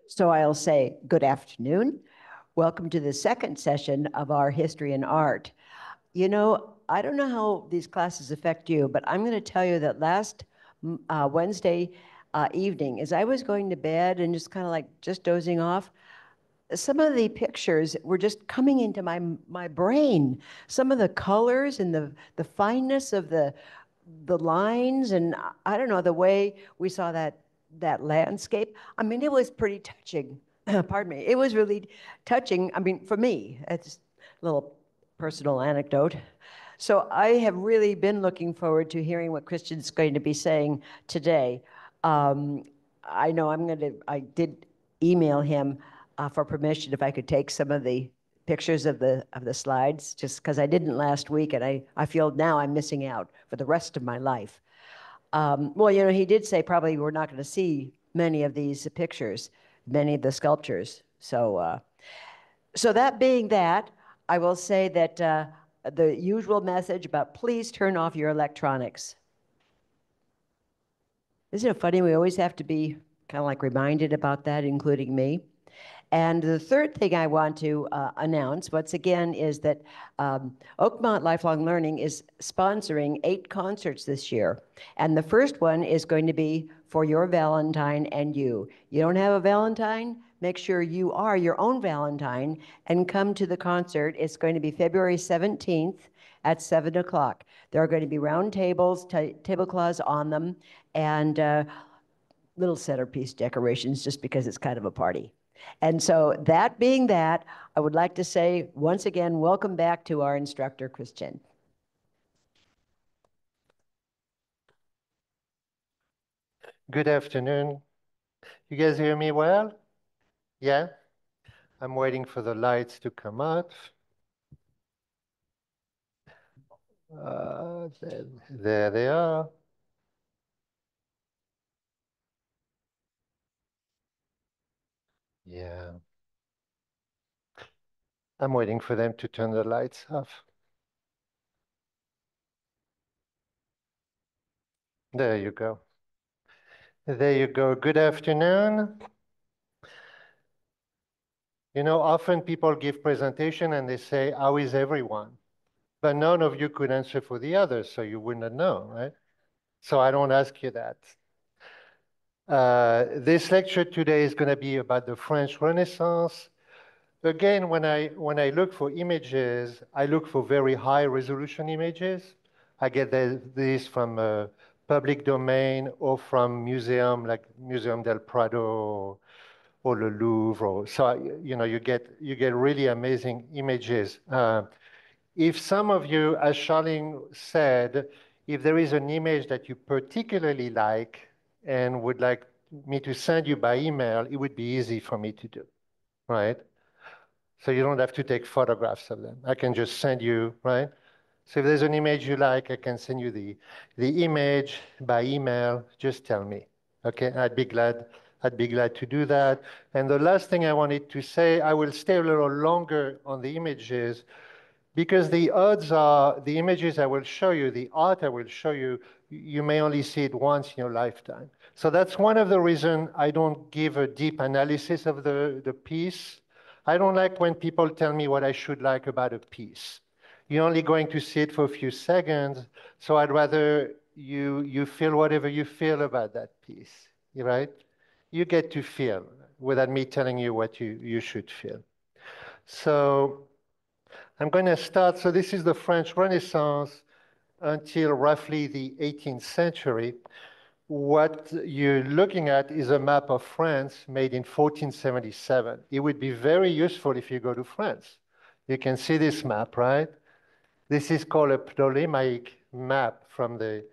So I'll say good afternoon. Welcome to the second session of our History and Art. You know, I don't know how these classes affect you, but I'm going to tell you that last Wednesday evening, as I was going to bed and just kind of like just dozing off, some of the pictures were just coming into my brain. Some of the colors and the fineness of the lines, and I don't know, the way we saw that landscape. I mean, it was pretty touching. Pardon me. It was really touching. I mean, for me, it's a little personal anecdote. So I have really been looking forward to hearing what Christian's going to be saying today. Um, I know I did email him for permission if I could take some of the pictures of the slides, just because I didn't last week, and I feel now I'm missing out for the rest of my life. Well, you know, he did say probably we're not going to see many of these pictures, many of the sculptures. So that being that, I will say that the usual message about please turn off your electronics. Isn't it funny? We always have to be kind of like reminded about that, including me. And the third thing I want to announce, once again, is that Oakmont Lifelong Learning is sponsoring 8 concerts this year. And the first one is going to be for your Valentine and you. You don't have a Valentine? Make sure you are your own Valentine and come to the concert. It's going to be February 17th at 7 o'clock. There are going to be round tables, tablecloths on them, and little centerpiece decorations just because it's kind of a party. And so that being that, I would like to say once again, welcome back to our instructor, Christian. Good afternoon. You guys hear me well? Yeah? I'm waiting for the lights to come out. There they are. Yeah. I'm waiting for them to turn the lights off. There you go. There you go. Good afternoon. You know, often people give presentation and they say, how is everyone? But none of you could answer for the others, so you wouldn't know, right? So I don't ask you that. This lecture today is going to be about the French Renaissance. Again, when I look for images, I look for very high resolution images. I get these from public domain or from museum like Museum del Prado or the Louvre. So you know, you get really amazing images. If some of you, as Charlene said, if there is an image that you particularly like and would like me to send you by email, it would be easy for me to do, right? So you don't have to take photographs of them. I can just send you, right? So if there's an image you like, I can send you the image by email. Just tell me, okay? I'd be glad to do that. And the last thing I wanted to say, I will stay a little longer on the images because the odds are the images I will show you, the art I will show you, you may only see it once in your lifetime. So that's one of the reasons I don't give a deep analysis of the piece. I don't like when people tell me what I should like about a piece. You're only going to see it for a few seconds, so I'd rather you feel whatever you feel about that piece, right? You get to feel without me telling you what you should feel. So I'm going to start. So this is the French Renaissance until roughly the 18th century. What you're looking at is a map of France made in 1477. It would be very useful if you go to France. You can see this map, right? This is called a Ptolemaic map from the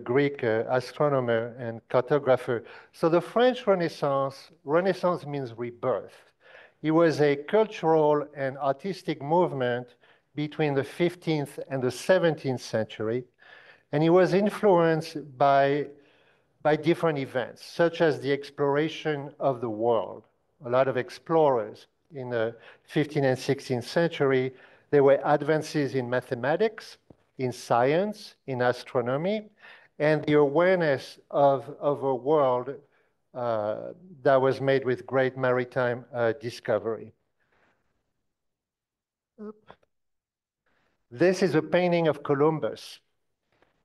Greek astronomer and cartographer. So the French Renaissance means rebirth. It was a cultural and artistic movement between the 15th and the 17th century, and it was influenced by by different events, such as the exploration of the world. A lot of explorers in the 15th and 16th century, there were advances in mathematics, in science, in astronomy, and the awareness of a world that was made with great maritime discovery. This is a painting of Columbus.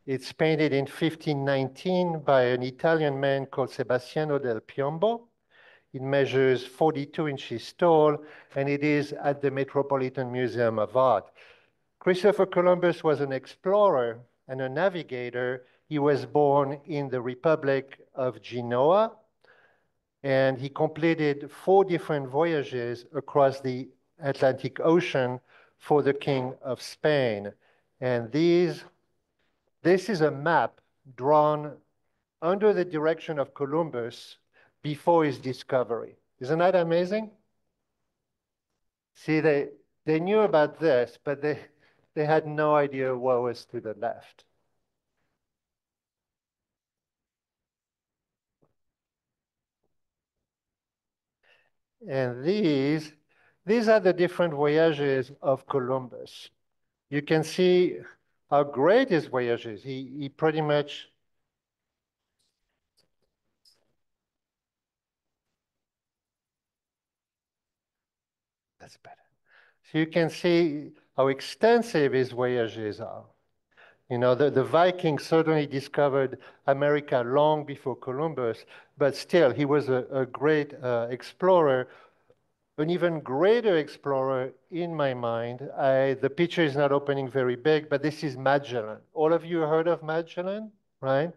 It's painted in 1519 by an Italian man called Sebastiano del Piombo. It measures 42 inches tall, and it is at the Metropolitan Museum of Art. Christopher Columbus was an explorer and a navigator. He was born in the Republic of Genoa, and he completed 4 different voyages across the Atlantic Ocean for the King of Spain. And this is a map drawn under the direction of Columbus before his discovery. Isn't that amazing? See, they knew about this, but they had no idea what was to the left. And these are the different voyages of Columbus. You can see how great his voyage is. He pretty much, that's better. So you can see how extensive his voyages are. You know, the Vikings certainly discovered America long before Columbus, but still, he was a great explorer, an even greater explorer in my mind. The picture is not opening very big, but this is Magellan. All of you heard of Magellan, right?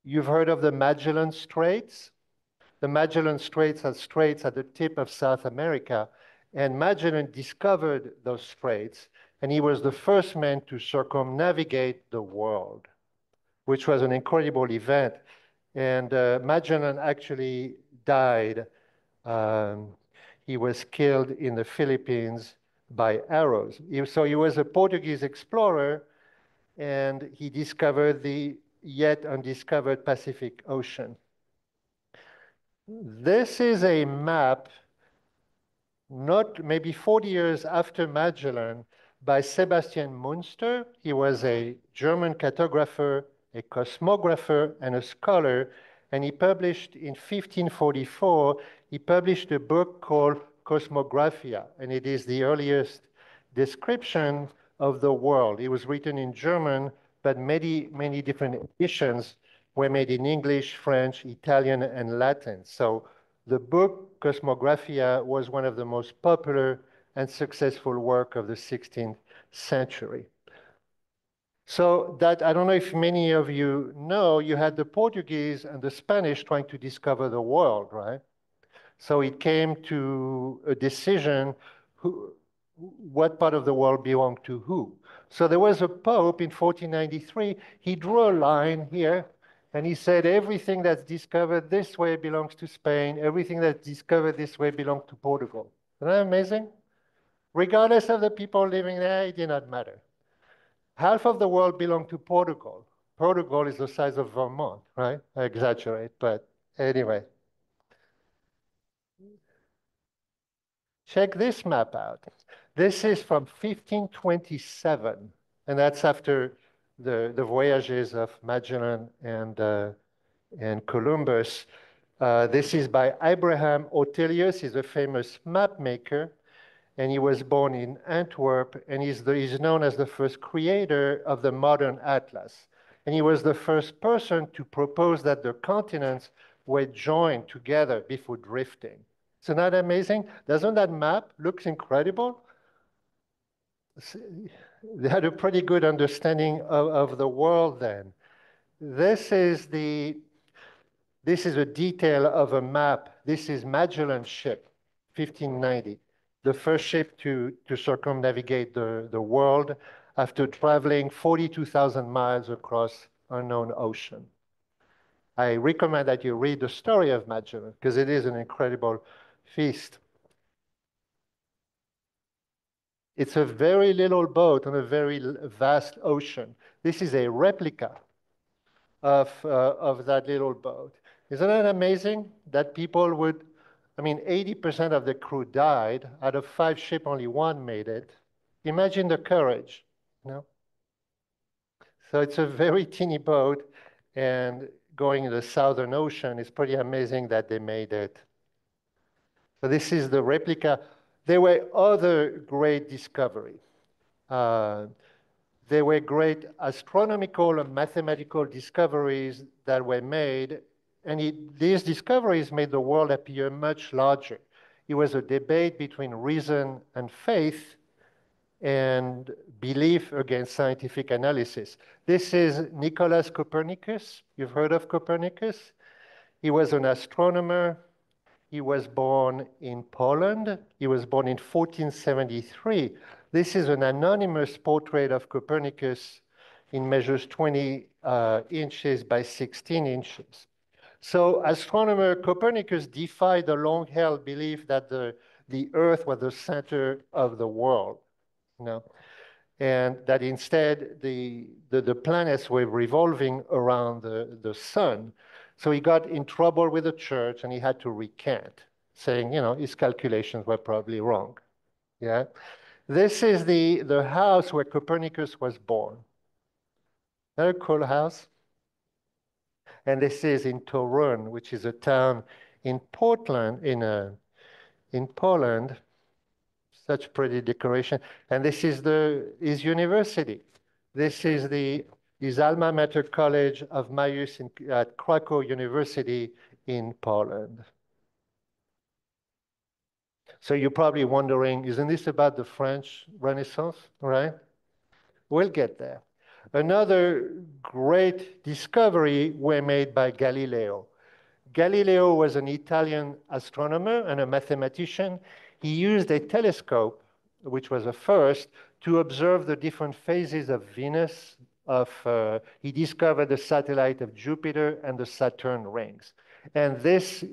You've heard of the Magellan Straits? The Magellan Straits are straits at the tip of South America, and Magellan discovered those straits, and he was the first man to circumnavigate the world, which was an incredible event. And Magellan actually died. He was killed in the Philippines by arrows. So he was a Portuguese explorer, and he discovered the yet undiscovered Pacific Ocean. This is a map, not maybe 40 years after Magellan, by Sebastian Münster. He was a German cartographer, a cosmographer, and a scholar. And he published in 1544, he published a book called Cosmographia, and it is the earliest description of the world. It was written in German, but many different editions were made in English, French, Italian, and Latin. So the book Cosmographia was one of the most popular and successful work of the 16th century. So that, I don't know if many of you know, you had the Portuguese and the Spanish trying to discover the world, right? So it came to a decision, what part of the world belonged to who. So there was a pope in 1493, he drew a line here, and he said, everything that's discovered this way belongs to Spain, everything that's discovered this way belongs to Portugal. Isn't that amazing? Regardless of the people living there, it did not matter. Half of the world belonged to Portugal. Portugal is the size of Vermont, right? I exaggerate, but anyway. Check this map out. This is from 1527, and that's after the voyages of Magellan and Columbus. This is by Abraham Ortelius. He's a famous map maker, and he was born in Antwerp, and he's known as the first creator of the modern atlas. And he was the first person to propose that the continents were joined together before drifting. Isn't that amazing? Doesn't that map look incredible? They had a pretty good understanding of the world then. This is a detail of a map. This is Magellan's ship, 1590, the first ship to circumnavigate the world after traveling 42,000 miles across unknown ocean. I recommend that you read the story of Magellan because it is an incredible feast. It's a very little boat on a very vast ocean. This is a replica of that little boat. Isn't it amazing that people would, I mean, 80% of the crew died. Out of 5 ships, only 1 made it. Imagine the courage, you know? So it's a very teeny boat, and going in the Southern Ocean, it's pretty amazing that they made it. So this is the replica. There were other great discoveries. There were great astronomical and mathematical discoveries that were made, and these discoveries made the world appear much larger. It was a debate between reason and faith, and belief against scientific analysis. This is Nicholas Copernicus. You've heard of Copernicus? He was an astronomer. He was born in Poland. He was born in 1473. This is an anonymous portrait of Copernicus. It measures 20 inches by 16 inches. So astronomer Copernicus defied the long-held belief that the Earth was the center of the world, you know, and that instead the planets were revolving around the sun. So he got in trouble with the church and he had to recant, saying, you know, his calculations were probably wrong. Yeah. This is the house where Copernicus was born. Very cool house. And this is in Torun, which is a town in Portland, in Poland. Such pretty decoration. And this is his university. This is his alma mater college of Majus at Krakow University in Poland. So you're probably wondering, isn't this about the French Renaissance, right? We'll get there. Another great discovery were made by Galileo. Galileo was an Italian astronomer and a mathematician. He used a telescope, which was a first, to observe the different phases of Venus. He discovered the satellite of Jupiter and the Saturn rings. And this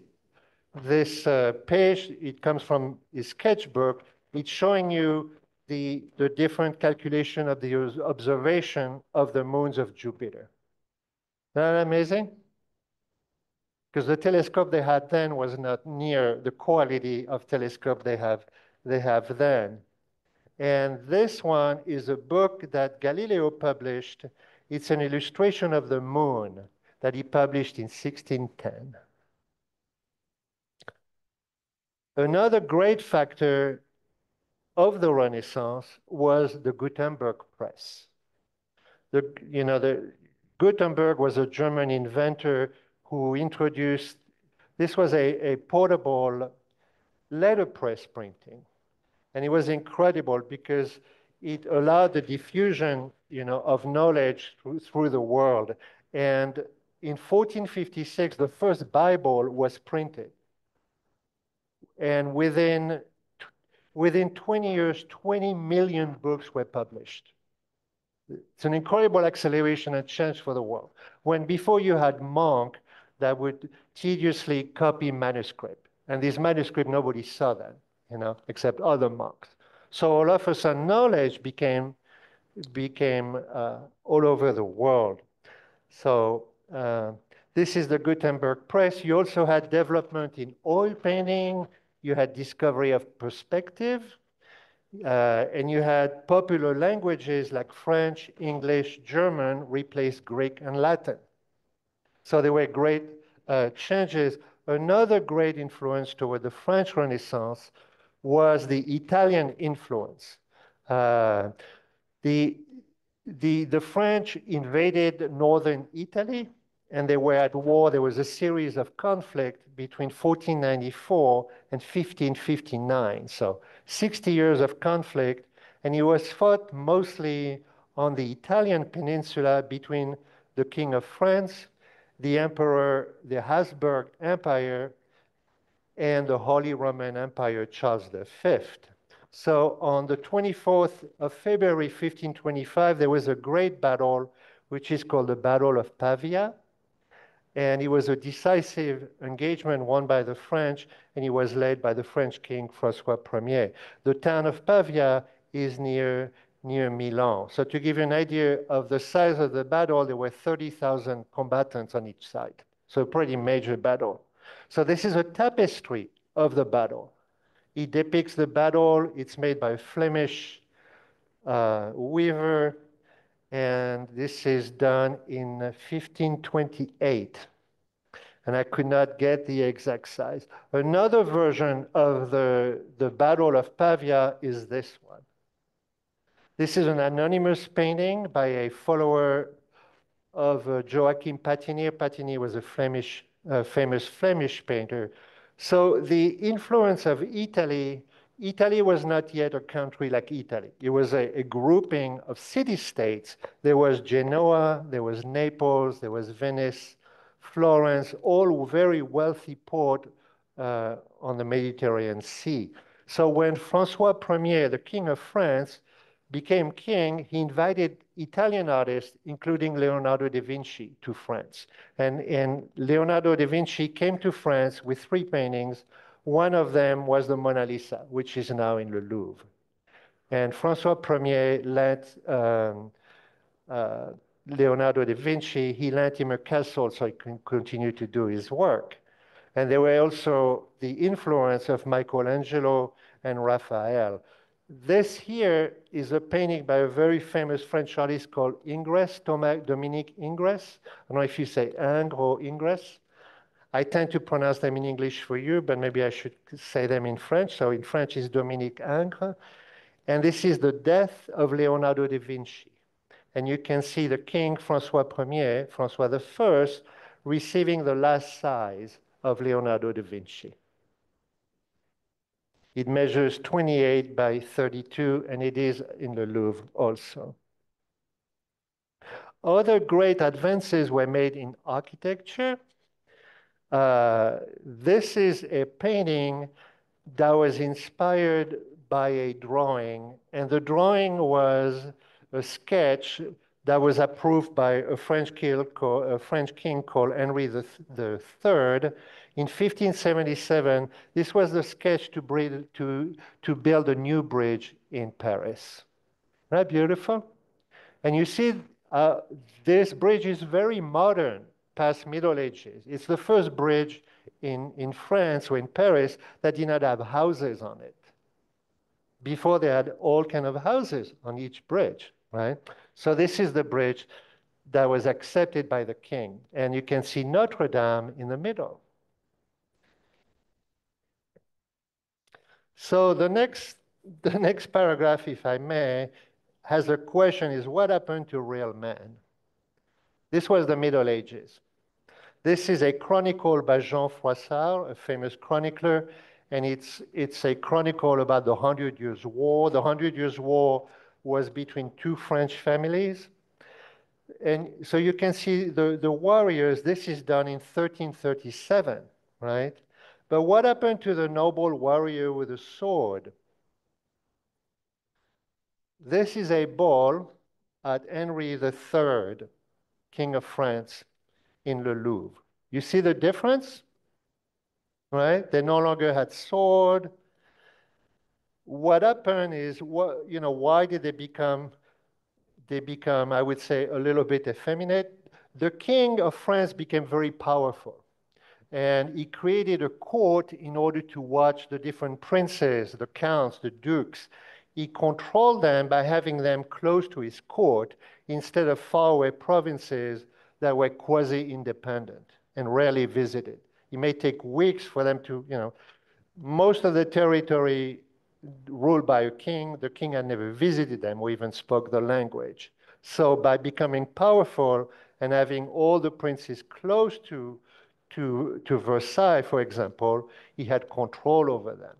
page, it comes from his sketchbook. It's showing you the different calculation of the observation of the moons of Jupiter. Isn't that amazing? Because the telescope they had then was not near the quality of telescope they have then. And this one is a book that Galileo published. It's an illustration of the moon that he published in 1610. Another great factor of the Renaissance was the Gutenberg press. Gutenberg was a German inventor who introduced, this was a portable letterpress printing. And it was incredible because it allowed the diffusion, of knowledge through the world. And in 1456, the first Bible was printed. And within 20 years, 20 million books were published. It's an incredible acceleration and change for the world. When before you had monks that would tediously copy manuscript. And these manuscripts, nobody saw them, except other monks. So all of a sudden, knowledge became all over the world. So this is the Gutenberg press. You also had development in oil painting. You had discovery of perspective. And you had popular languages like French, English, German replace Greek and Latin. So there were great changes. Another great influence toward the French Renaissance was the Italian influence. The French invaded northern Italy, and they were at war. There was a series of conflict between 1494 and 1559. So 60 years of conflict, and it was fought mostly on the Italian peninsula between the King of France, the Emperor, the Habsburg Empire, and the Holy Roman Empire, Charles V. So on the 24th of February, 1525, there was a great battle, which is called the Battle of Pavia. And it was a decisive engagement won by the French, and it was led by the French king, Francois Ier. The town of Pavia is near near Milan. So to give you an idea of the size of the battle, there were 30,000 combatants on each side. So a pretty major battle. So this is a tapestry of the battle. It depicts the battle. It's made by a Flemish weaver, and this is done in 1528. And I could not get the exact size. Another version of the Battle of Pavia is this one. This is an anonymous painting by a follower of Joachim Patinier. Patinier was a famous Flemish painter. So the influence of Italy, Italy was not yet a country like Italy. It was a grouping of city-states. There was Genoa, there was Naples, there was Venice, Florence, all very wealthy port on the Mediterranean Sea. So when Francois Ier, the King of France, became king, he invited Italian artists, including Leonardo da Vinci, to France. And Leonardo da Vinci came to France with 3 paintings. One of them was the Mona Lisa, which is now in the Louvre. And Francois Ier lent Leonardo da Vinci, he lent him a castle so he could continue to do his work. And there were also the influence of Michelangelo and Raphael. This here is a painting by a very famous French artist called Ingres, Dominique Ingres. I don't know if you say Ingres or Ingres. I tend to pronounce them in English for you, but maybe I should say them in French. So in French is Dominique Ingres. And this is the death of Leonardo da Vinci. And you can see the king, Francois Ier, Francois I, receiving the last size of Leonardo da Vinci. It measures 28 by 32, and it is in the Louvre also. Other great advances were made in architecture. This is a painting that was inspired by a drawing, and the drawing was a sketch that was approved by a French king called Henry III. In 1577, this was the sketch to build a new bridge in Paris. Isn't that beautiful? And you see, this bridge is very modern, past Middle Ages. It's the first bridge in France or in Paris that did not have houses on it. Before, they had all kind of houses on each bridge, right? So this is the bridge that was accepted by the king. And you can see Notre Dame in the middle. So the next paragraph, if I may, has a question, is what happened to real men? This was the Middle Ages. This is a chronicle by Jean Froissart, a famous chronicler, and it's a chronicle about the 100 Years' War. The 100 Years' War was between 2 French families. And so you can see the warriors, this is done in 1337, right? But what happened to the noble warrior with a sword? This is a ball at Henry III, King of France, in the Louvre. You see the difference? Right? They no longer had sword. What happened is, why did they become, I would say, a little bit effeminate? The King of France became very powerful. And he created a court in order to watch the different princes, the counts, the dukes. He controlled them by having them close to his court instead of faraway provinces that were quasi-independent and rarely visited. It may take weeks for them to, most of the territory ruled by a king, the king had never visited them or even spoke the language. So by becoming powerful and having all the princes close to Versailles, for example, he had control over them,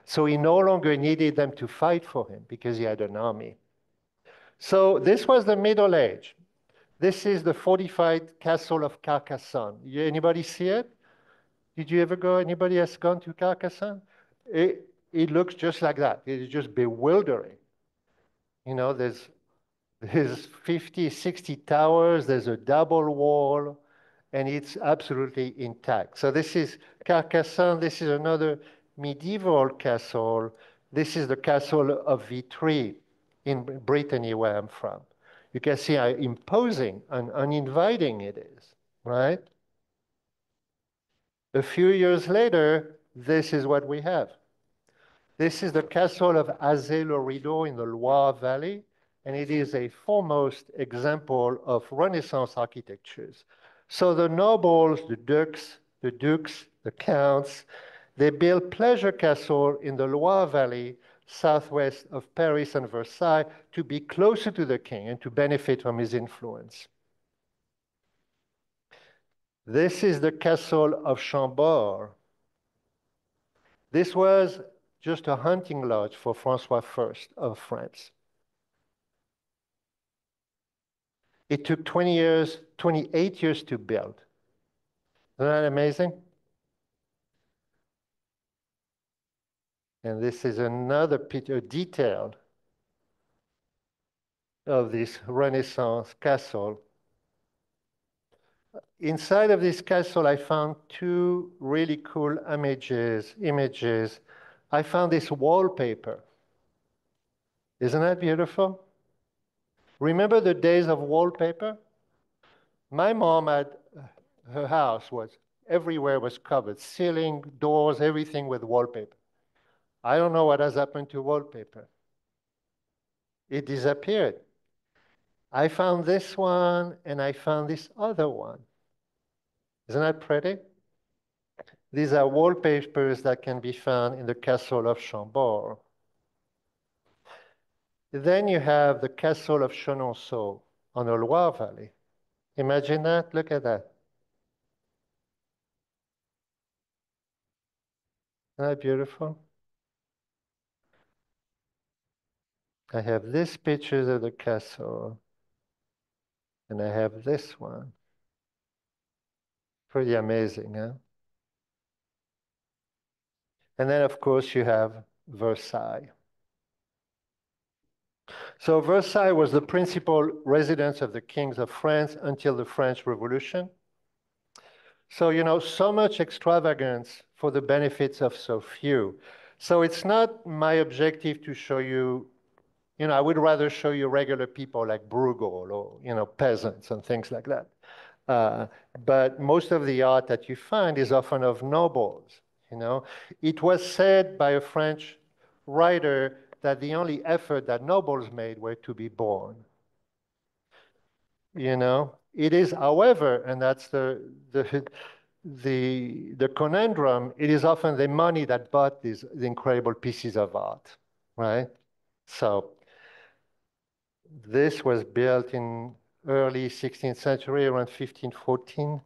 So he no longer needed them to fight for him because he had an army. So this was the Middle Age. This is the fortified castle of Carcassonne. Anybody see it? Did you ever go? Anybody has gone to Carcassonne? It looks just like that. It's just bewildering. There's 50, 60 towers. There's a double wall, and it's absolutely intact. So this is Carcassonne. This is another medieval castle. This is the castle of Vitry in Brittany, where I'm from. You can see how imposing and uninviting it is, right? A few years later, this is what we have. This is the castle of Azay-le-Rideau in the Loire Valley, and it is a foremost example of Renaissance architectures. So the nobles, the dukes, the counts, they built pleasure castle in the Loire Valley, southwest of Paris and Versailles, to be closer to the king and to benefit from his influence. This is the castle of Chambord. This was just a hunting lodge for Francois I of France. It took 20 years, 28 years to build. Isn't that amazing? And this is another picture, detail of this Renaissance castle. Inside of this castle, I found two really cool images. I found this wallpaper. Isn't that beautiful? Remember the days of wallpaper? My mom had, her house was, everywhere was covered, ceiling, doors, everything with wallpaper. I don't know what has happened to wallpaper. It disappeared. I found this one and I found this other one. Isn't that pretty? These are wallpapers that can be found in the castle of Chambord. Then you have the castle of Chenonceau on the Loire Valley. Imagine that, look at that. Isn't that beautiful? I have this picture of the castle, and I have this one. Pretty amazing, huh? And then, of course, you have Versailles. So Versailles was the principal residence of the kings of France until the French Revolution. So, you know, so much extravagance for the benefits of so few. So it's not my objective to show you, you know, I would rather show you regular people like Bruegel or, you know, peasants and things like that. But most of the art that you find is often of nobles, you know. It was said by a French writer that the only effort that nobles made were to be born. You know, it is, however, and that's the conundrum, it is often the money that bought these the incredible pieces of art, right? So this was built in early 16th century, around 1514.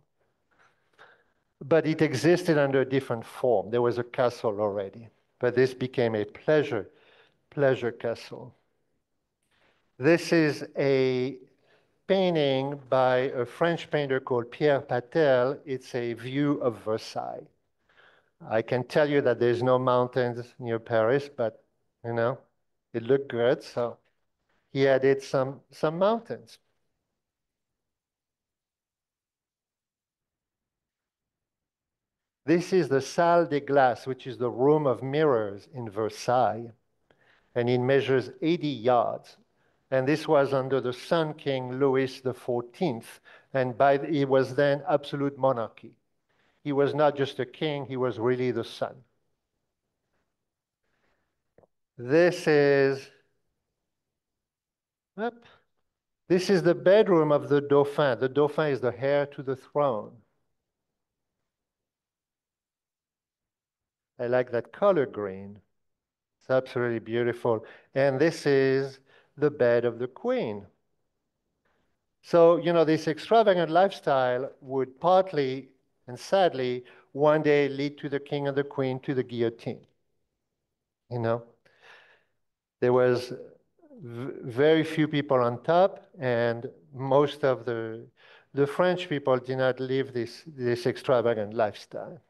But it existed under a different form. There was a castle already, but this became a pleasure castle. This is a painting by a French painter called Pierre Patel. It's a view of Versailles. I can tell you that there's no mountains near Paris, but you know, it looked good, so he added some mountains. This is the Salle des Glaces, which is the room of mirrors in Versailles, and it measures 80 yards. And this was under the Sun King Louis XIV, and he was then absolute monarchy. He was not just a king, he was really the sun. This is the bedroom of the Dauphin. The Dauphin is the heir to the throne. I like that color green. It's absolutely beautiful. And this is the bed of the Queen. So, you know, this extravagant lifestyle would partly and sadly one day lead to the King and the Queen to the guillotine. You know, there was very few people on top, and most of the French people did not live this extravagant lifestyle.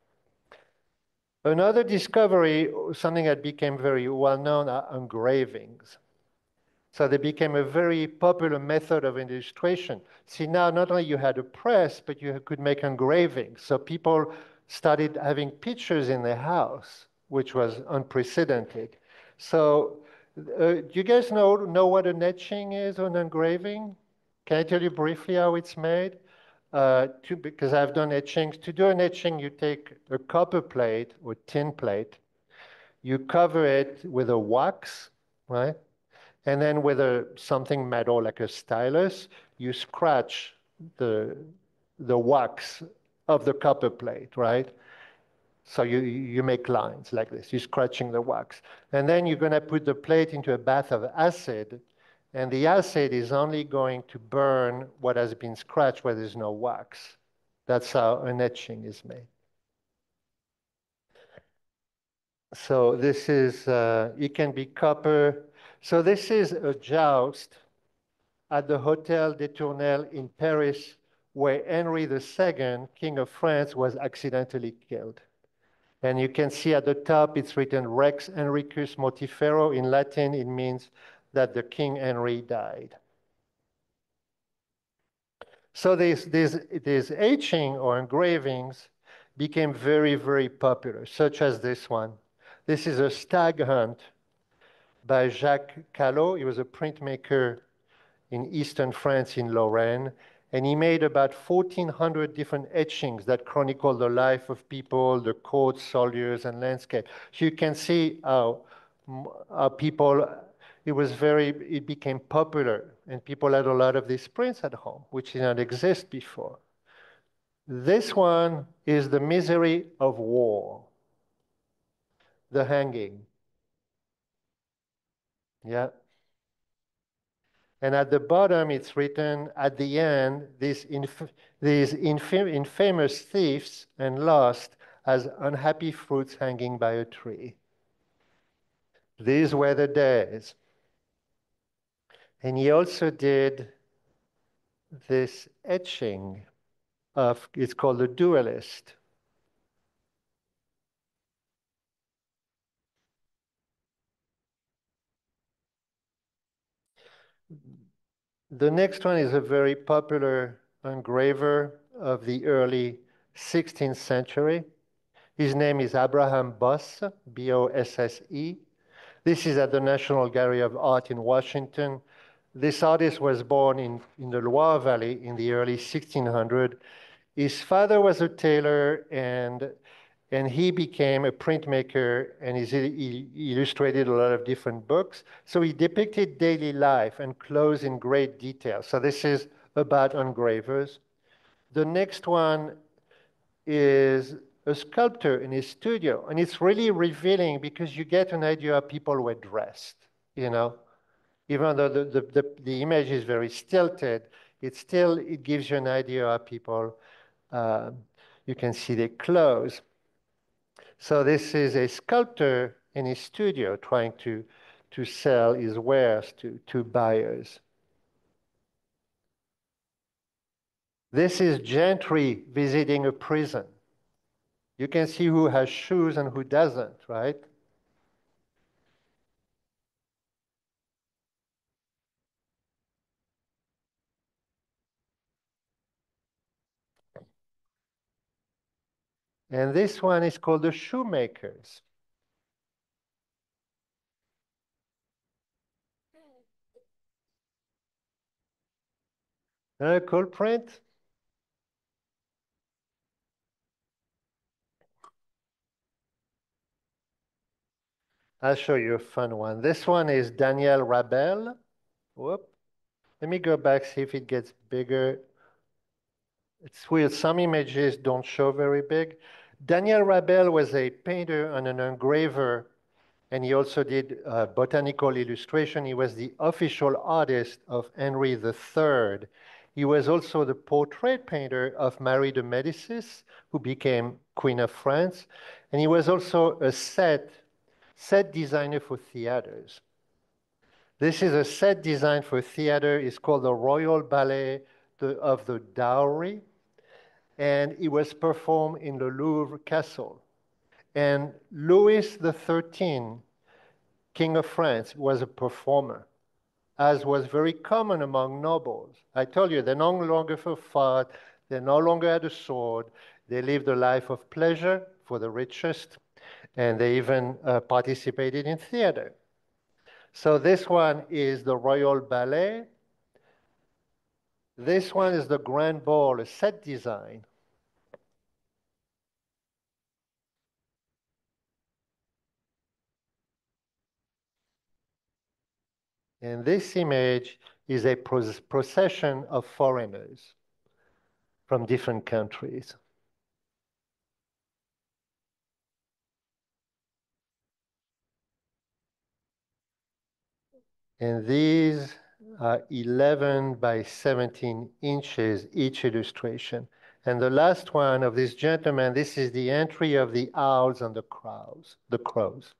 Another discovery, something that became very well known, are engravings. So they became a very popular method of illustration. See, now not only you had a press, but you could make engravings. So people started having pictures in their house, which was unprecedented. So Do you guys know what an etching is or an engraving? Can I tell you briefly how it's made? Because I've done etchings. To do an etching, you take a copper plate or tin plate, you cover it with a wax, right? And then with something metal like a stylus, you scratch the wax of the copper plate, right? So you make lines like this. You're scratching the wax. And then you're going to put the plate into a bath of acid. And the acid is only going to burn what has been scratched where there's no wax. That's how an etching is made. So this is, it can be copper. So this is a joust at the Hôtel des Tournelles in Paris, where Henry II, King of France, was accidentally killed. And you can see at the top, it's written Rex Henricus Mortifero. In Latin, it means that the King Henry died. So these etching or engravings became very, very popular, such as this one. This is a stag hunt by Jacques Callot. He was a printmaker in eastern France in Lorraine. And he made about 1,400 different etchings that chronicle the life of people, the court, soldiers, and landscape. So you can see how people, it became popular, and people had a lot of these prints at home, which did not exist before. This one is The Misery of War, the hanging. Yeah. And at the bottom, it's written at the end, these infamous thieves and lost as unhappy fruits hanging by a tree. These were the days. And he also did this etching of, it's called The Duelist. The next one is a very popular engraver of the early 16th century. His name is Abraham Bosse, B-O-S-S-E. This is at the National Gallery of Art in Washington. This artist was born in the Loire Valley in the early 1600s. His father was a tailor, and he became a printmaker, and he illustrated a lot of different books. So he depicted daily life and clothes in great detail. So this is about engravers. The next one is a sculptor in his studio, and it's really revealing because you get an idea how people were dressed, you know? Even though the image is very stilted, it gives you an idea how people, you can see their clothes. So this is a sculptor in his studio trying to sell his wares to buyers. This is gentry visiting a prison. You can see who has shoes and who doesn't, right? And this one is called the Shoemakers. Another cool print. I'll show you a fun one. This one is Daniel Rabel. Whoop. Let me go back, see if it gets bigger. It's weird, some images don't show very big. Daniel Rabel was a painter and an engraver, and he also did botanical illustration. He was the official artist of Henry III. He was also the portrait painter of Marie de Medicis, who became Queen of France. And he was also a set designer for theaters. This is a set design for theater. It's called the Royal Ballet of the Dowry, and it was performed in the Louvre Castle. And Louis XIII, King of France, was a performer, as was very common among nobles. I told you, they no longer fought, they no longer had a sword, they lived a life of pleasure for the richest, and they even participated in theater. So this one is the Royal Ballet. This one is the Grand Ball, a set design. And this image is a procession of foreigners from different countries. And these are 11 by 17 inches each illustration. And the last one of this gentleman, this is the entry of the owls and the crows, the crows.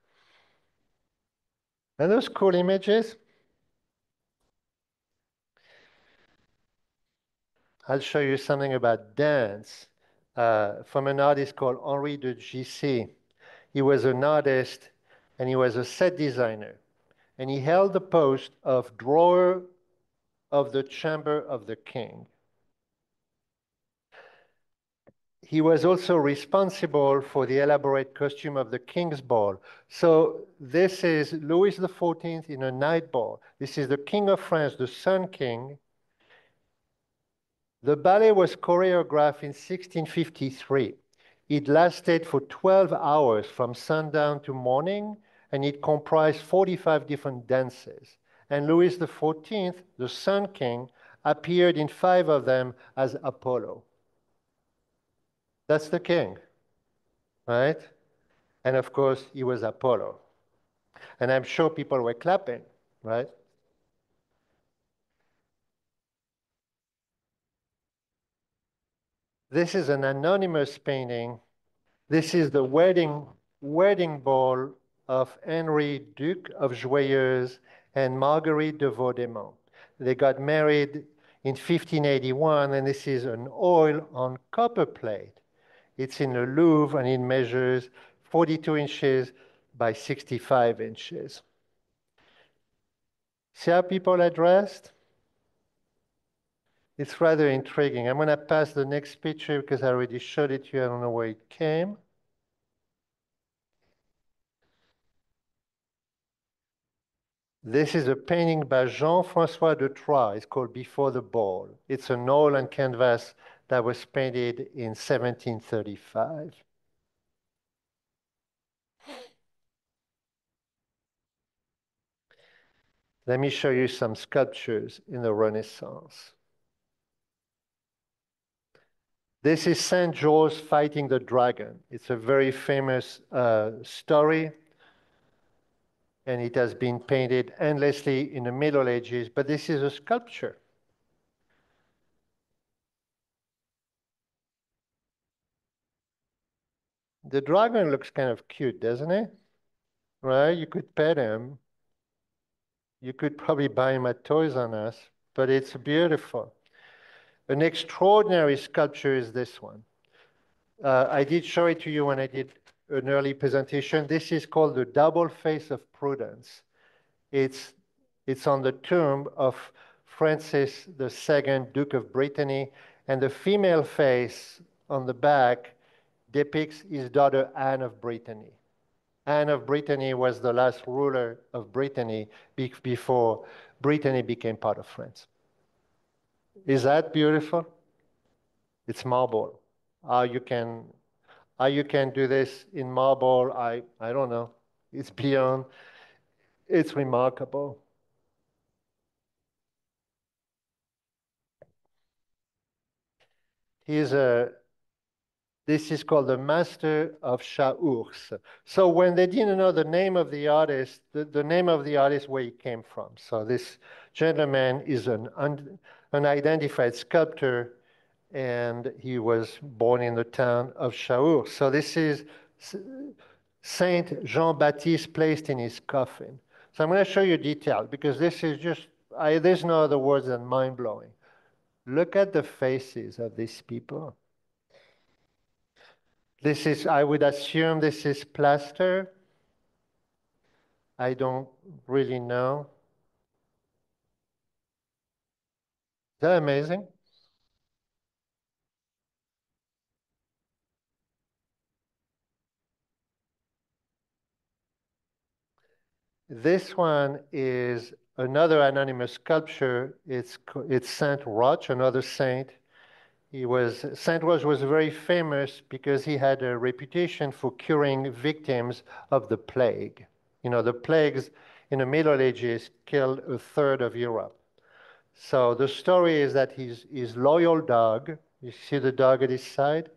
And those cool images? I'll show you something about dance from an artist called Henri de Gissy. He was an artist and he was a set designer. And he held the post of drawer of the chamber of the king. He was also responsible for the elaborate costume of the king's ball. So this is Louis XIV in a night ball. This is the King of France, the Sun King. The ballet was choreographed in 1653. It lasted for 12 hours from sundown to morning, and it comprised 45 different dances. And Louis XIV, the Sun King, appeared in 5 of them as Apollo. That's the king, right? And of course, he was Apollo. And I'm sure people were clapping, right? This is an anonymous painting. This is the wedding ball of Henri, Duke of Joyeuse, and Marguerite de Vaudémont. They got married in 1581, and this is an oil on copper plate. It's in the Louvre, and it measures 42 inches by 65 inches. See how people are dressed? It's rather intriguing. I'm going to pass the next picture because I already showed it to you. I don't know where it came. This is a painting by Jean-François de Troyes. It's called Before the Ball. It's an oil on canvas that was painted in 1735. Let me show you some sculptures in the Renaissance. This is Saint George fighting the dragon. It's a very famous story, and it has been painted endlessly in the Middle Ages, but this is a sculpture. The dragon looks kind of cute, doesn't it? Right? You could pet him. You could probably buy him at Toys R Us, but it's beautiful. An extraordinary sculpture is this one. I did show it to you when I did an early presentation. This is called the double face of Prudence. It's on the tomb of Francis II, Duke of Brittany, and the female face on the back depicts his daughter Anne of Brittany. Anne of Brittany was the last ruler of Brittany before Brittany became part of France. Is that beautiful? It's marble. How you can do this in marble, I don't know. It's beyond, it's remarkable. This is called the Master of Chaource. So when they didn't know the name of the artist, the name of the artist where he came from. So this gentleman is an unidentified sculptor, and he was born in the town of Chaource. So this is Saint Jean-Baptiste placed in his coffin. So I'm going to show you detail because this is just, there's no other words than mind-blowing. Look at the faces of these people. This is, I would assume this is plaster. I don't really know. Is that amazing? This one is another anonymous sculpture. It's Saint Roch, another saint. Saint Roch was very famous because he had a reputation for curing victims of the plague. You know, the plagues in the Middle Ages killed a third of Europe. So the story is that his loyal dog, you see the dog at his side,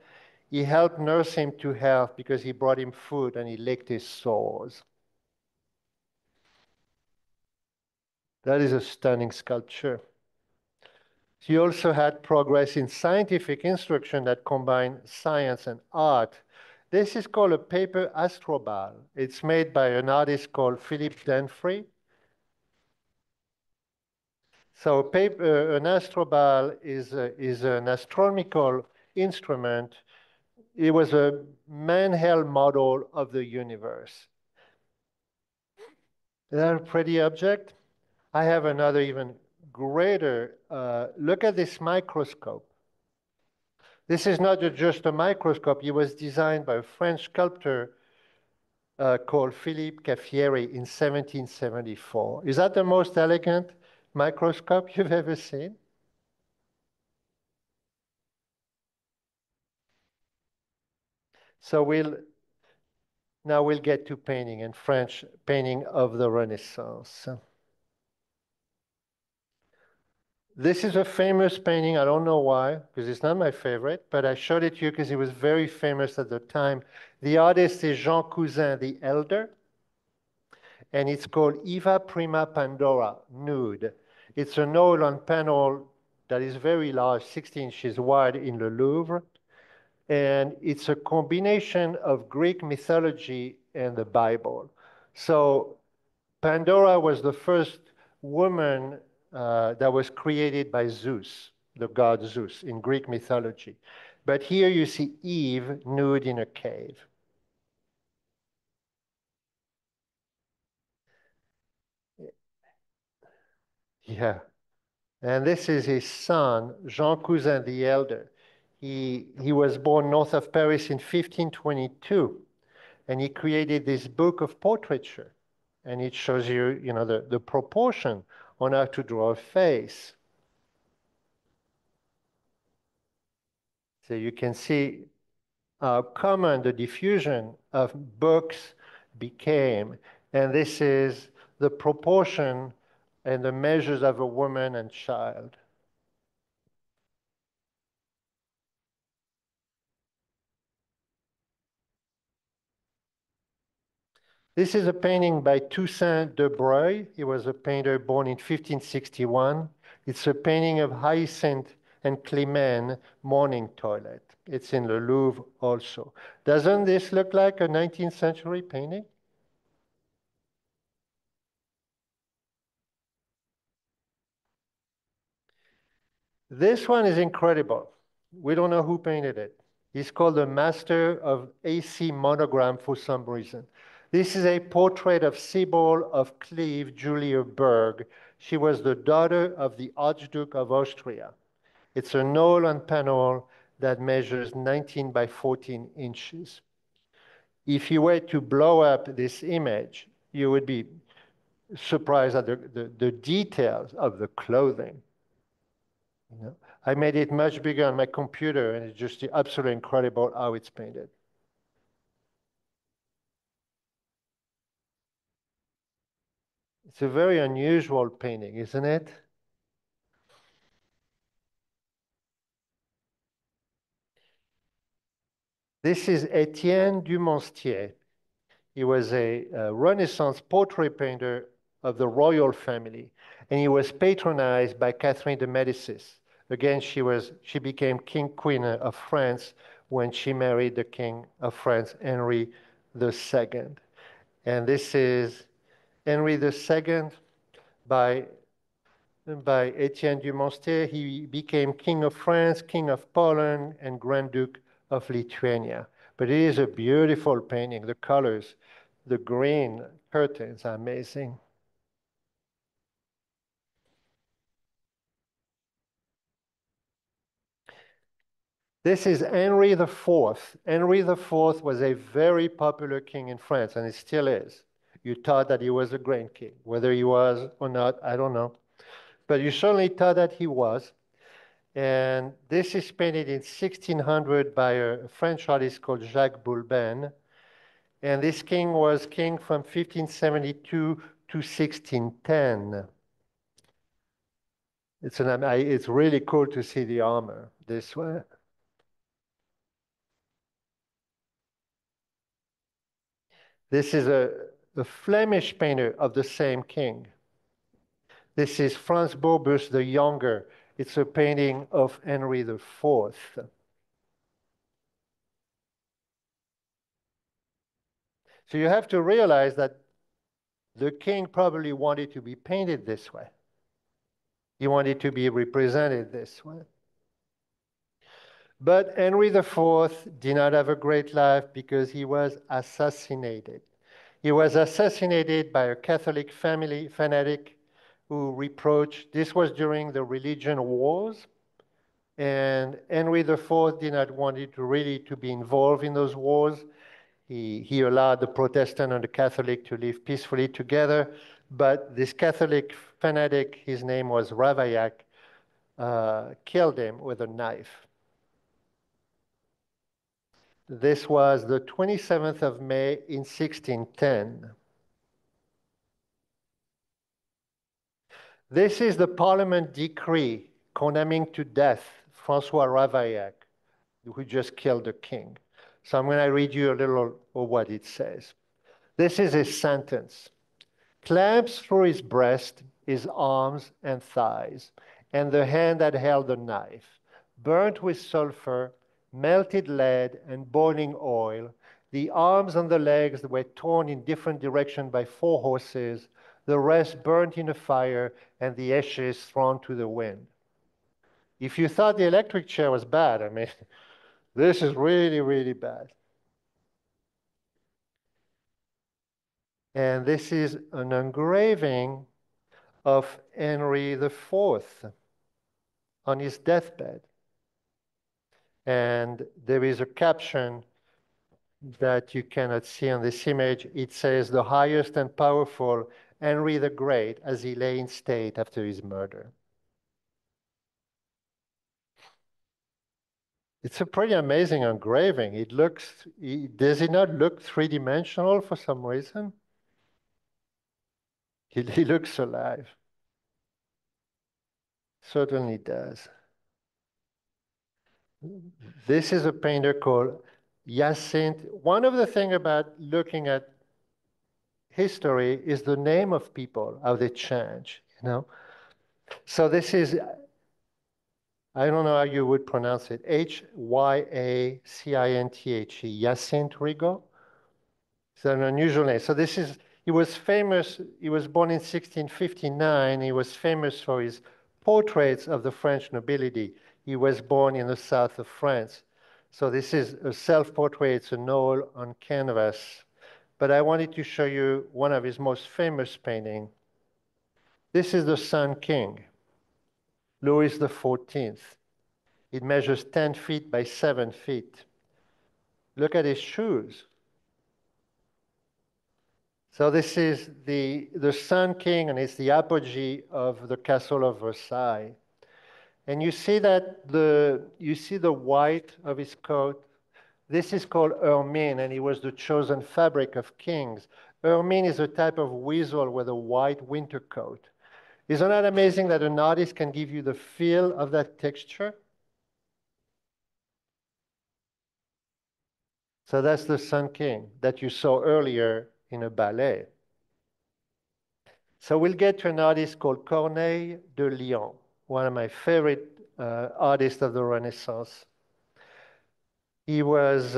he helped nurse him to health because he brought him food and he licked his sores. That is a stunning sculpture. He also had progress in scientific instruction that combined science and art. This is called a paper astrobal. It's made by an artist called Philip Danfrey. So an astrobal is an astronomical instrument. It was a man-held model of the universe. Is that a pretty object? I have another even greater. Look at this microscope. This is not just a microscope. It was designed by a French sculptor called Philippe Caffieri in 1774. Is that the most elegant microscope you've ever seen? So now we'll get to painting and French painting of the Renaissance. This is a famous painting. I don't know why, because it's not my favorite, but I showed it to you because it was very famous at the time. The artist is Jean Cousin the Elder, and it's called Eva Prima Pandora, nude. It's an oil on panel that is very large, 60 inches wide in the Louvre, and it's a combination of Greek mythology and the Bible. So Pandora was the first woman that was created by Zeus, the god Zeus, in Greek mythology. But here you see Eve nude in a cave. Yeah. And this is his son, Jean Cousin the Elder. He was born north of Paris in 1522, and he created this book of portraiture. And it shows you, you know, the proportion on how to draw a face. So you can see how common the diffusion of books became. And this is the proportion and the measures of a woman and child. This is a painting by Toussaint de Breuil. He was a painter born in 1561. It's a painting of Hyacinth and Climene morning toilet. It's in the Louvre also. Doesn't this look like a 19th century painting? This one is incredible. We don't know who painted it. He's called the master of AC monogram for some reason. This is a portrait of Sibyl of Cleve, Julia Berg. She was the daughter of the Archduke of Austria. It's an oil on panel that measures 19 by 14 inches. If you were to blow up this image, you would be surprised at the details of the clothing. You know? I made it much bigger on my computer, and it's just absolutely incredible how it's painted. It's a very unusual painting, isn't it? This is Étienne Dumonstier. He was a Renaissance portrait painter of the royal family, and he was patronized by Catherine de Medicis. Again, she became Queen of France when she married the King of France, Henry II. And this is Henry II by Étienne Dumonstier. He became King of France, King of Poland, and Grand Duke of Lithuania. But it is a beautiful painting. The colors, the green curtains are amazing. This is Henry IV. Henry IV was a very popular king in France, and it still is. You thought that he was a great king. Whether he was or not, I don't know. But you certainly thought that he was. And this is painted in 1600 by a French artist called Jacques Boulben. And this king was king from 1572 to 1610. It's really cool to see the armor this way. This is a Flemish painter of the same king. This is Frans Borbus the Younger. It's a painting of Henry IV. So you have to realize that the king probably wanted to be painted this way. He wanted to be represented this way. But Henry IV did not have a great life because he was assassinated. He was assassinated by a Catholic family fanatic who reproached, this was during the religion wars, and Henry IV did not want it really to be involved in those wars. He allowed the Protestant and the Catholic to live peacefully together, but this Catholic fanatic, his name was Ravaillac, killed him with a knife. This was the 27th of May in 1610. This is the Parliament decree condemning to death Francois Ravaillac, who just killed the king. So I'm going to read you a little of what it says. This is his sentence. Clamps through his breast, his arms and thighs, and the hand that held the knife, burnt with sulfur, melted lead, and boiling oil. The arms and the legs were torn in different directions by 4 horses, the rest burnt in a fire, and the ashes thrown to the wind. If you thought the electric chair was bad, I mean, this is really, really bad. And this is an engraving of Henry IV on his deathbed. And there is a caption that you cannot see on this image. It says, "The highest and powerful Henry the Great as he lay in state after his murder." It's a pretty amazing engraving. Does it not look three-dimensional for some reason? He looks alive. Certainly does. This is a painter called Hyacinthe. One of the things about looking at history is the name of people, how they change, you know? So this is, I don't know how you would pronounce it, Hyacinthe, Hyacinthe Rigaud. It's an unusual name. So this is, he was famous, he was born in 1659. He was famous for his portraits of the French nobility. He was born in the south of France. So this is a self-portrait, it's an oil on canvas. But I wanted to show you one of his most famous paintings. This is the Sun King, Louis XIV. It measures 10 feet by 7 feet. Look at his shoes. So this is the Sun King, and it's the apogee of the Castle of Versailles. And you see that you see the white of his coat. This is called ermine, and it was the chosen fabric of kings. Ermine is a type of weasel with a white winter coat. Isn't that amazing that an artist can give you the feel of that texture? So that's the Sun King that you saw earlier in a ballet. So we'll get to an artist called Corneille de Lion, one of my favorite artists of the Renaissance. He was,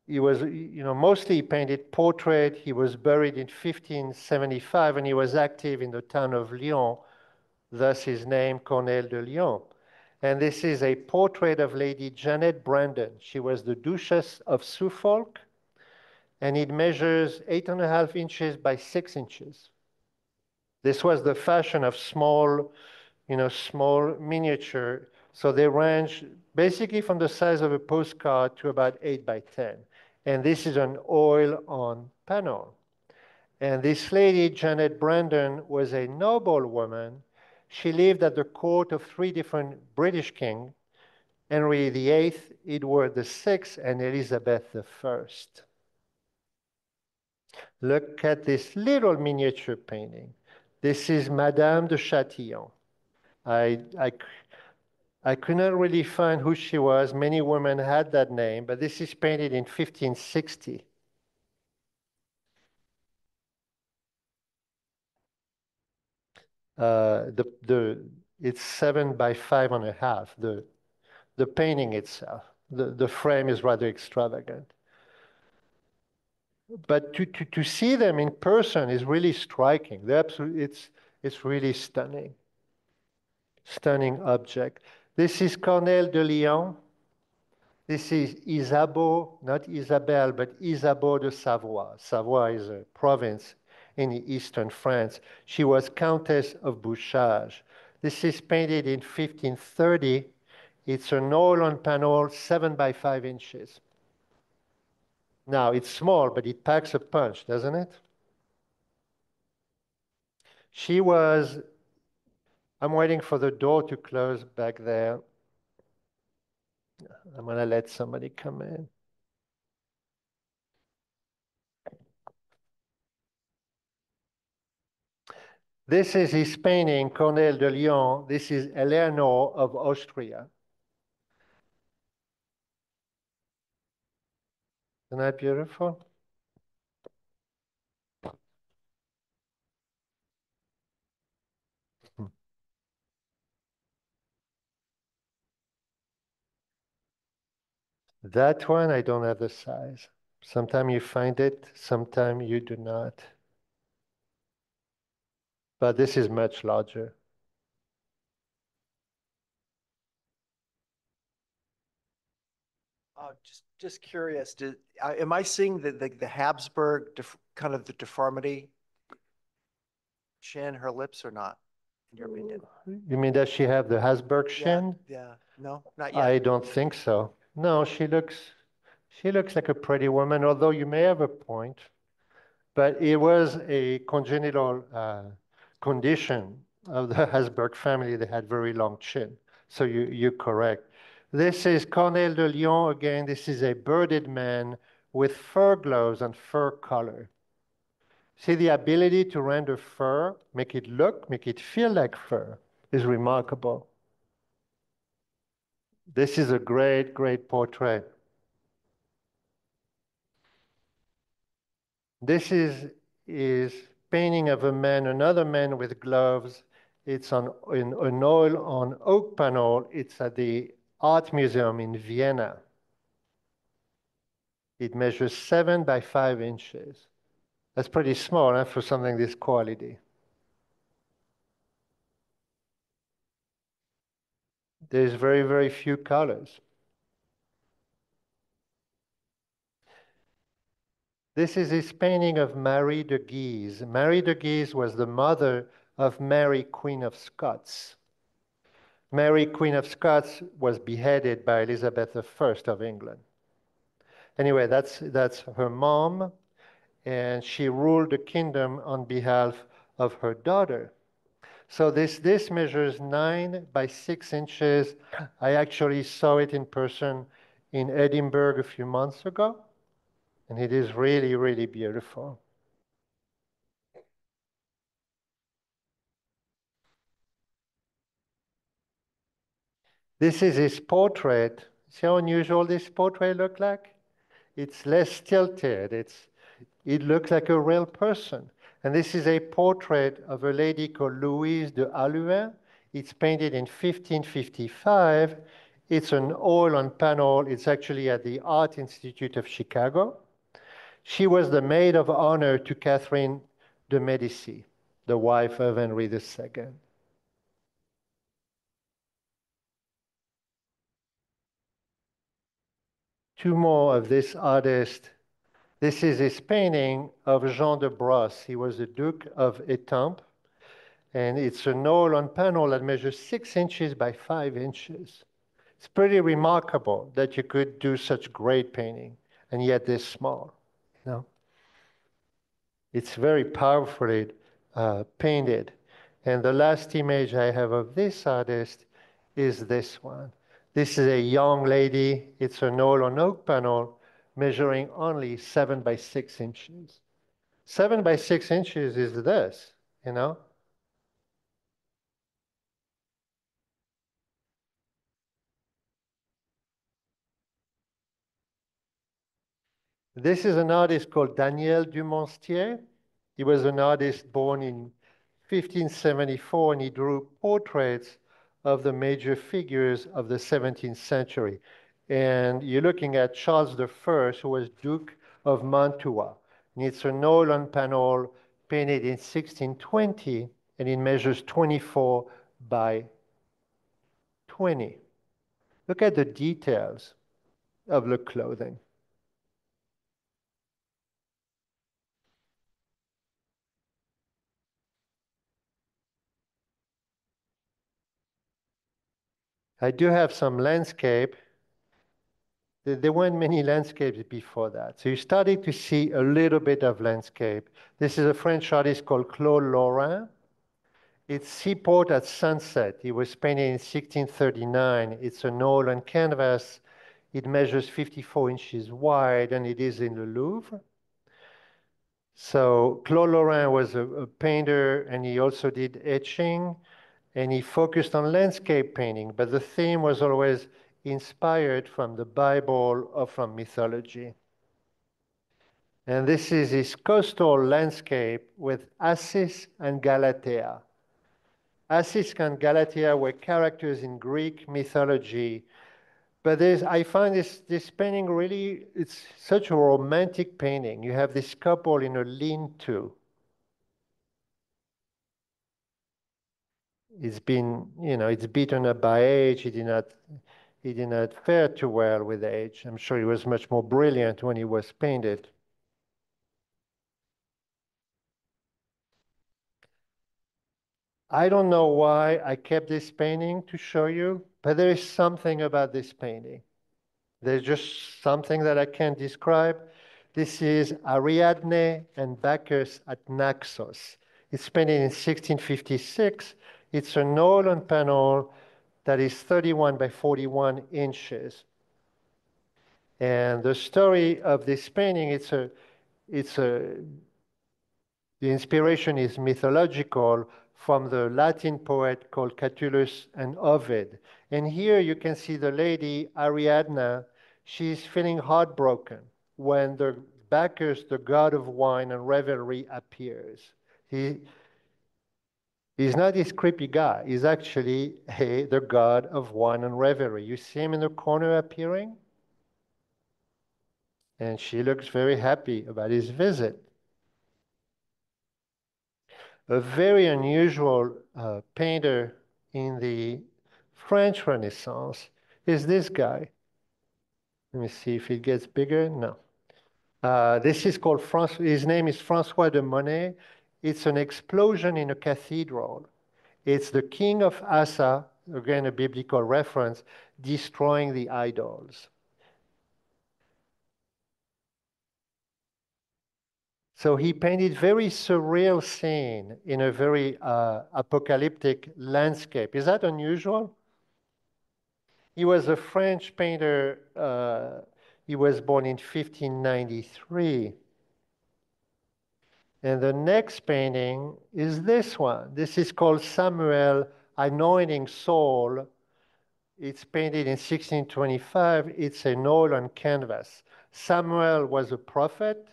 mostly he painted portrait. He was buried in 1575, and he was active in the town of Lyon, thus his name, Corneille de Lion. And this is a portrait of Lady Janet Brandon. She was the Duchess of Suffolk, and it measures 8.5 inches by 6 inches. This was the fashion of small miniature. So they range basically from the size of a postcard to about 8 by 10. And this is an oil on panel. And this lady, Janet Brandon, was a noble woman. She lived at the court of three different British kings, Henry VIII, Edward VI, and Elizabeth I. Look at this little miniature painting. This is Madame de Chatillon. I could not really find who she was. Many women had that name, but this is painted in 1560. It's 7 by 5.5. The painting itself, the frame is rather extravagant. But to see them in person is really striking. It's really stunning. Stunning object. This is Corneille de Lion. This is Isabeau, not Isabelle, but Isabeau de Savoie. Savoie is a province in eastern France. She was Countess of Bouchage. This is painted in 1530. It's an oil-on panel, 7 by 5 inches. Now, it's small, but it packs a punch, doesn't it? She was, I'm waiting for the door to close back there. I'm going to let somebody come in. This is his painting, Corneille de Lion. This is Eleanor of Austria. Isn't that beautiful? That one, I don't have the size. Sometimes you find it, sometimes you do not. But this is much larger. Just curious, am I seeing the Habsburg kind of the deformity chin, her lips, or not, in your opinion? You mean does she have the Habsburg shin? Yeah. No, not yet. I don't think so. No, she looks like a pretty woman, although you may have a point. But it was a congenital condition of the Habsburg family. They had very long chin. So you're correct. This is Corneille de Lion again. This is a bearded man with fur gloves and fur collar. See, the ability to render fur, make it feel like fur, is remarkable. This is a great, great portrait. This is painting of a man, another man with gloves. It's on an oil on oak panel. It's at the Art Museum in Vienna. It measures 7 by 5 inches. That's pretty small for something this quality. There's very, very few colors. This is his painting of Marie de Guise. Marie de Guise was the mother of Mary, Queen of Scots. Mary, Queen of Scots, was beheaded by Elizabeth I of England. Anyway, that's her mom, and she ruled the kingdom on behalf of her daughter. So this measures 9 by 6 inches. I actually saw it in person in Edinburgh a few months ago, and it is really, really beautiful. This is his portrait. See how unusual this portrait looks like? It's less tilted. It looks like a real person. And this is a portrait of a lady called Louise de Halluin. It's painted in 1555. It's an oil on panel. It's actually at the Art Institute of Chicago. She was the maid of honor to Catherine de Medici, the wife of Henry II. Two more of this artist. This is his painting of Jean de Brosse. He was the Duke of Étampes, and it's an oil on panel that measures 6 inches by 5 inches. It's pretty remarkable that you could do such great painting, and yet this small. No? It's very powerfully painted. And the last image I have of this artist is this one. This is a young lady. It's an oil on oak panel measuring only 7 by 6 inches. 7 by 6 inches is this, you know? This is an artist called Daniel Dumonstier. He was an artist born in 1574, and he drew portraits of the major figures of the 17th century. And you're looking at Charles I, who was Duke of Mantua. And it's an oil on panel painted in 1620, and it measures 24 by 20. Look at the details of the clothing. I do have some landscape. There weren't many landscapes before that. So you're starting to see a little bit of landscape. This is a French artist called Claude Lorrain. It's Seaport at Sunset. It was painted in 1639. It's an oil on canvas. It measures 54 inches wide, and it is in the Louvre. So Claude Lorrain was a painter, and he also did etching, and he focused on landscape painting, but the theme was always inspired from the Bible or from mythology. And this is his coastal landscape with Assis and Galatea. Assis and Galatea were characters in Greek mythology, but I find this painting really, it's such a romantic painting. You have this couple in a lean-to. It's been, it's beaten up by age. He did not fare too well with age. I'm sure he was much more brilliant when he was painted. I don't know why I kept this painting to show you, but there is something about this painting. There's just something that I can't describe. This is Ariadne and Bacchus at Naxos. It's painted in 1656. It's an oil on panel that is 31 by 41 inches. And the story of this painting, the inspiration is mythological from the Latin poet called Catullus and Ovid. And here you can see the lady Ariadne. She's feeling heartbroken when the Bacchus, the god of wine and revelry, appears. He's not this creepy guy. He's actually the god of wine and revelry. You see him in the corner appearing? And she looks very happy about his visit. A very unusual painter in the French Renaissance is this guy. Let me see if it gets bigger. No. This is called his name is Francois de Monet. It's an explosion in a cathedral. It's the king of Assa, again a biblical reference, destroying the idols. So he painted very surreal scene in a very apocalyptic landscape. Is that unusual? He was a French painter. He was born in 1593. And the next painting is this one. This is called Samuel Anointing Saul. It's painted in 1625. It's an oil on canvas. Samuel was a prophet,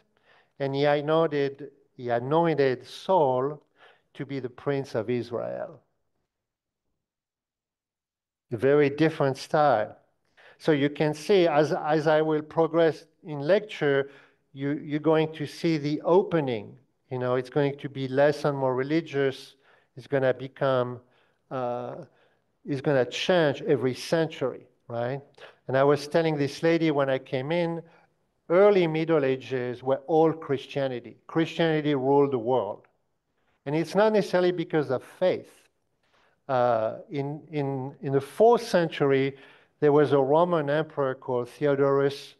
and he anointed Saul to be the prince of Israel. A very different style. So you can see, as I will progress in lecture, you're going to see the opening. It's going to be less and more religious. It's going to become, it's going to change every century, right? And I was telling this lady when I came in, early Middle Ages were all Christianity. Christianity ruled the world. And it's not necessarily because of faith. In the 4th century, there was a Roman emperor called Theodorus.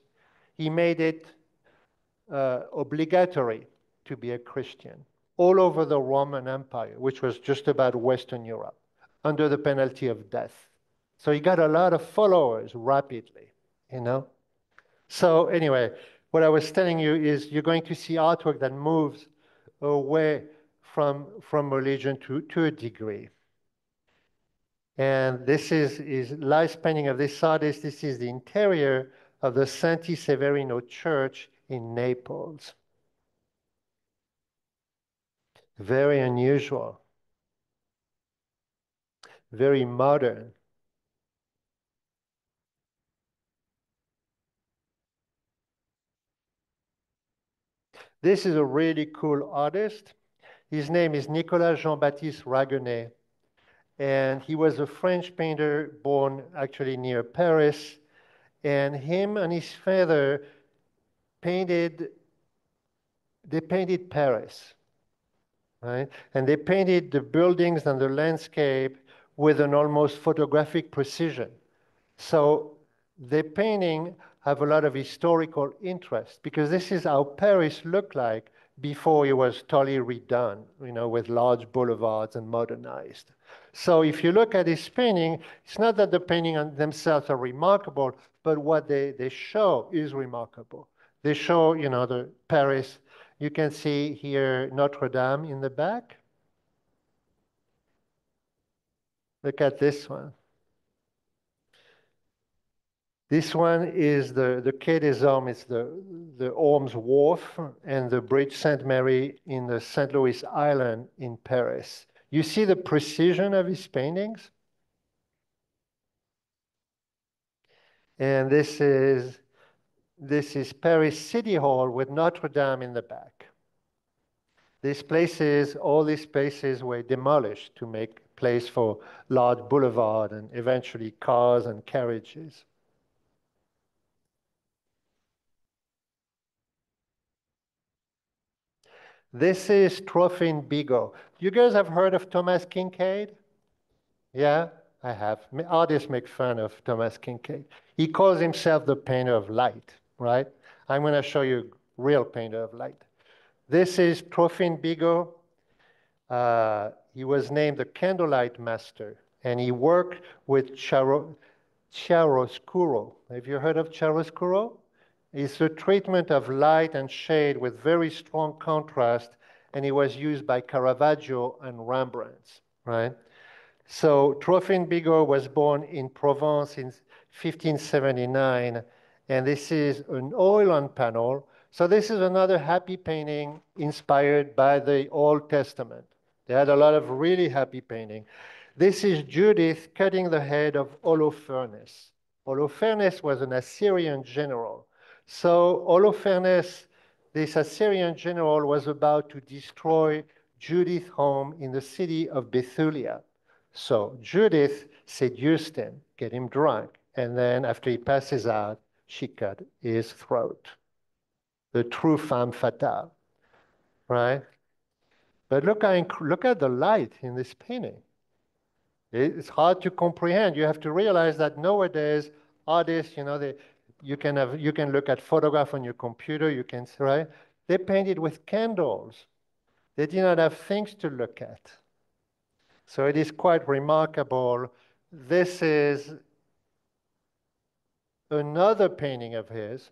He made it obligatory to be a Christian all over the Roman Empire, which was just about Western Europe, under the penalty of death. So he got a lot of followers rapidly, you know? So anyway, what I was telling you is you're going to see artwork that moves away from religion to a degree. And this is live painting of this artist. This is the interior of the Santi Severino Church in Naples. Very unusual, very modern. This is a really cool artist. His name is Nicolas Jean-Baptiste Raguenet, and he was a French painter born actually near Paris. And him and his father painted Paris, right? And they painted the buildings and the landscape with an almost photographic precision. So the painting have a lot of historical interest because this is how Paris looked like before it was totally redone, you know, with large boulevards and modernized. So if you look at this painting, it's not that the paintings themselves are remarkable, but what they show is remarkable. They show, you know, the Paris. You can see here Notre Dame in the back. Look at this one. This one is the Quai des Ormes, it's the Ormes Wharf and the Bridge Sainte-Marie in the St. Louis Island in Paris. You see the precision of his paintings? And this is Paris City Hall with Notre Dame in the back. All these places were demolished to make place for large boulevard and eventually cars and carriages. This is Trophin Bigot. You guys have heard of Thomas Kinkade? Yeah, I have. Artists make fun of Thomas Kinkade. He calls himself the painter of light, right? I'm going to show you real painter of light. This is Trophin Bigot. He was named the candlelight master, and he worked with chiaroscuro. Have you heard of chiaroscuro? It's the treatment of light and shade with very strong contrast, and it was used by Caravaggio and Rembrandt, right? So Trophin Bigot was born in Provence in 1579, and this is an oil on panel. So this is another happy painting inspired by the Old Testament. They had a lot of really happy painting. This is Judith cutting the head of Holofernes. Holofernes was an Assyrian general. So Holofernes, this Assyrian general, was about to destroy Judith's home in the city of Bethulia. So Judith seduced him, get him drunk, and then after he passes out, she cut his throat. The true femme fatale, right? But look at the light in this painting. It's hard to comprehend. You have to realize that nowadays artists, you know, you can look at photograph on your computer. You can, right? They painted with candles. They did not have things to look at. So it is quite remarkable. This is another painting of his.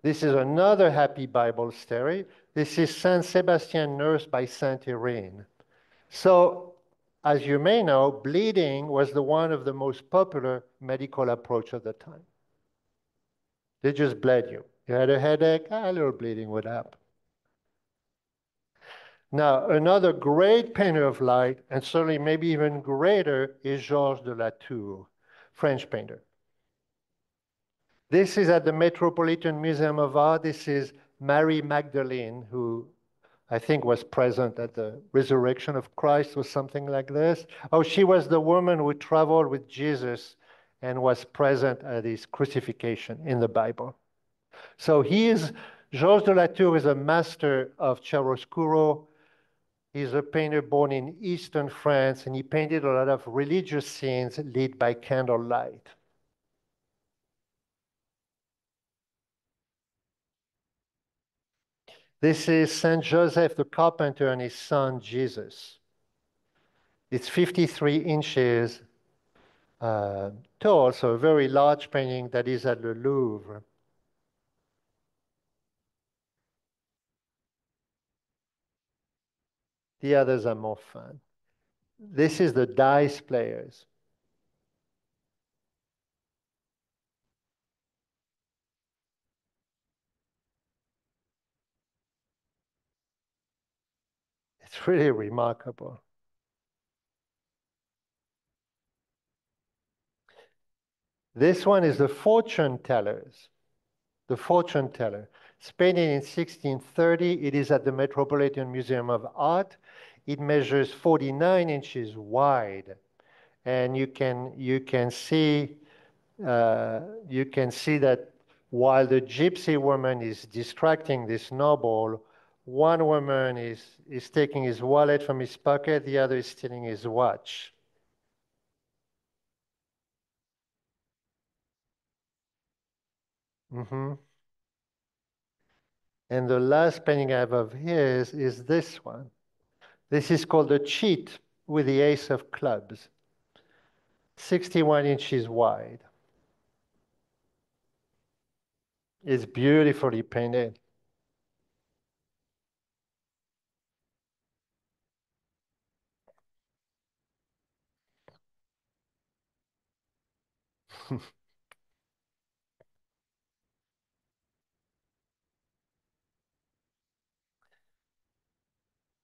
This is another happy Bible story. This is Saint Sebastian nursed by Saint Irene. So, as you may know, bleeding was one of the most popular medical approach of the time. They just bled you. You had a headache, a little bleeding would happen. Now, another great painter of light, and certainly maybe even greater, is Georges de Latour, French painter. This is at the Metropolitan Museum of Art. This is Mary Magdalene, who I think was present at the resurrection of Christ or something like this. Oh, she was the woman who traveled with Jesus and was present at his crucifixion in the Bible. So Georges de Latour is a master of chiaroscuro. He's a painter born in eastern France, and he painted a lot of religious scenes lit by candlelight. This is Saint Joseph the Carpenter and his son Jesus. It's 53 inches tall, so a very large painting that is at the Louvre. The others are more fun. This is the dice players. It's really remarkable. This one is the fortune tellers. The fortune teller. It's painted in 1630. It is at the Metropolitan Museum of Art. It measures 49 inches wide. And you can see that while the gypsy woman is distracting this noble, one woman is taking his wallet from his pocket, the other is stealing his watch. Mm-hmm. And the last painting I have of his is this one. This is called the cheat with the ace of clubs, 61 inches wide. It's beautifully painted.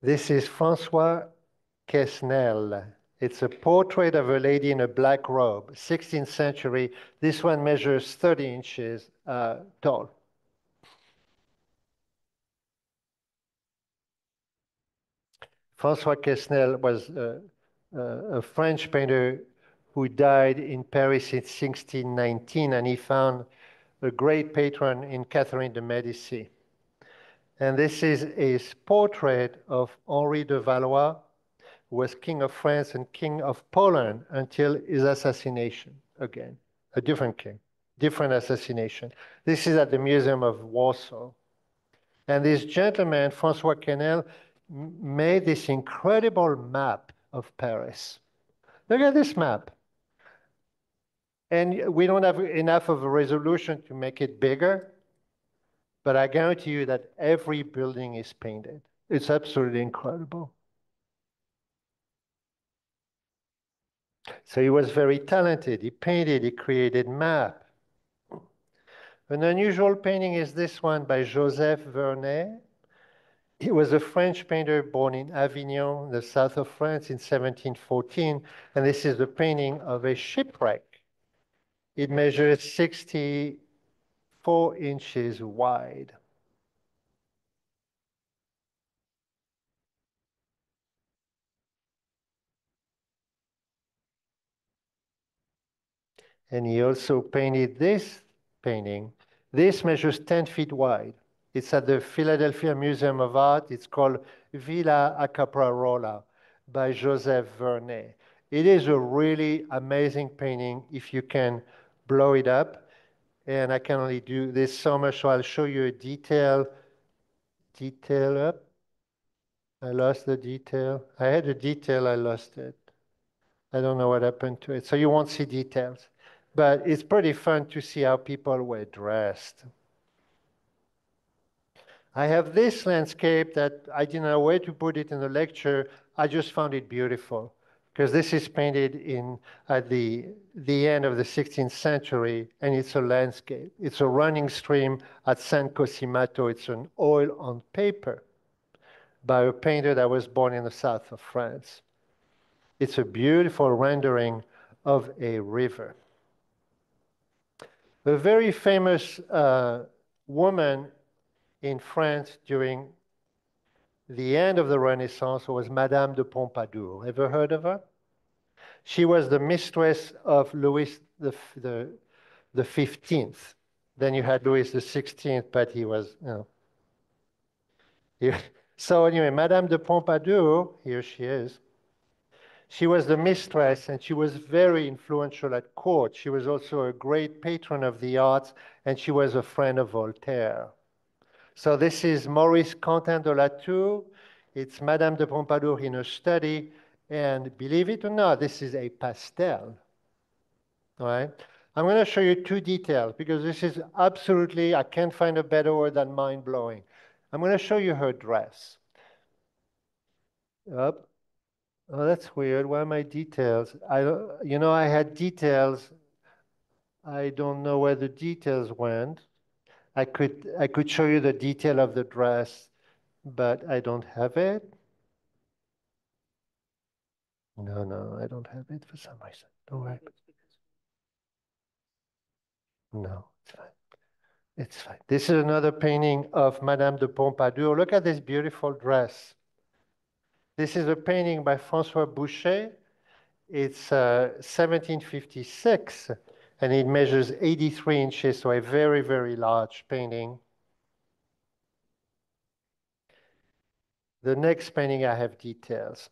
This is François Quesnel. It's a portrait of a lady in a black robe, 16th century. This one measures 30 inches tall. François Quesnel was a French painter who died in Paris in 1619, and he found a great patron in Catherine de Medici. And this is his portrait of Henri de Valois, who was King of France and King of Poland until his assassination again. A different king, different assassination. This is at the Museum of Warsaw. And this gentleman, François Quesnel, made this incredible map of Paris. Look at this map. And we don't have enough of a resolution to make it bigger, but I guarantee you that every building is painted. It's absolutely incredible. So he was very talented. He painted, he created map. An unusual painting is this one by Joseph Vernet. He was a French painter born in Avignon, the south of France, in 1714. And this is the painting of a shipwreck. It measures 64 inches wide. And he also painted this painting. This measures 10 feet wide. It's at the Philadelphia Museum of Art. It's called Villa a Caprarola by Joseph Vernet. It is a really amazing painting if you can blow it up. And I can only do this so much, so I'll show you a detail up. I lost the detail. I had a detail, I lost it. I don't know what happened to it. So you won't see details. But it's pretty fun to see how people were dressed. I have this landscape that I didn't know where to put it in the lecture. I just found it beautiful because this is painted at the end of the 16th century, and it's a landscape. It's a running stream at San Cosimato. It's an oil on paper by a painter that was born in the south of France. It's a beautiful rendering of a river. A very famous woman in France during the end of the Renaissance was Madame de Pompadour. Ever heard of her? She was the mistress of Louis the 15th. Then you had Louis the 16th, but he was, So anyway, Madame de Pompadour, here she is. She was the mistress, and she was very influential at court. She was also a great patron of the arts, and she was a friend of Voltaire. So this is Maurice Quentin de la Tour. It's Madame de Pompadour in a study. And believe it or not, this is a pastel. All right. I'm going to show you two details because this is absolutely, I can't find a better word than mind-blowing. I'm going to show you her dress. Up. Oh, that's weird. Where are my details? I had details. I don't know where the details went. I could show you the detail of the dress, but I don't have it. No, I don't have it for some reason. Don't worry. No, it's fine. It's fine. This is another painting of Madame de Pompadour. Look at this beautiful dress. This is a painting by François Boucher. It's 1756, and it measures 83 inches, so a very, very large painting. The next painting, I have details.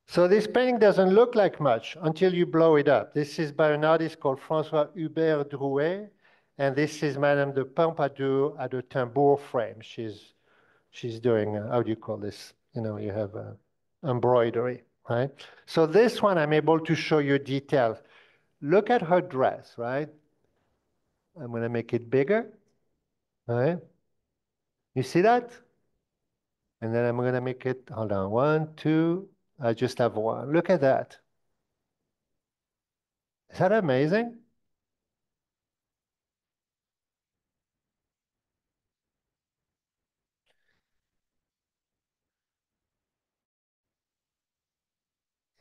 So this painting doesn't look like much until you blow it up. This is by an artist called François Hubert Drouet, and this is Madame de Pompadour at a tambour frame. She's doing, how do you call this? You have embroidery, right? So this one, I'm able to show you details. Look at her dress, right? I'm going to make it bigger, right? You see that? And then I'm going to make it, hold on, 1, 2, I just have 1. Look at that. Is that amazing?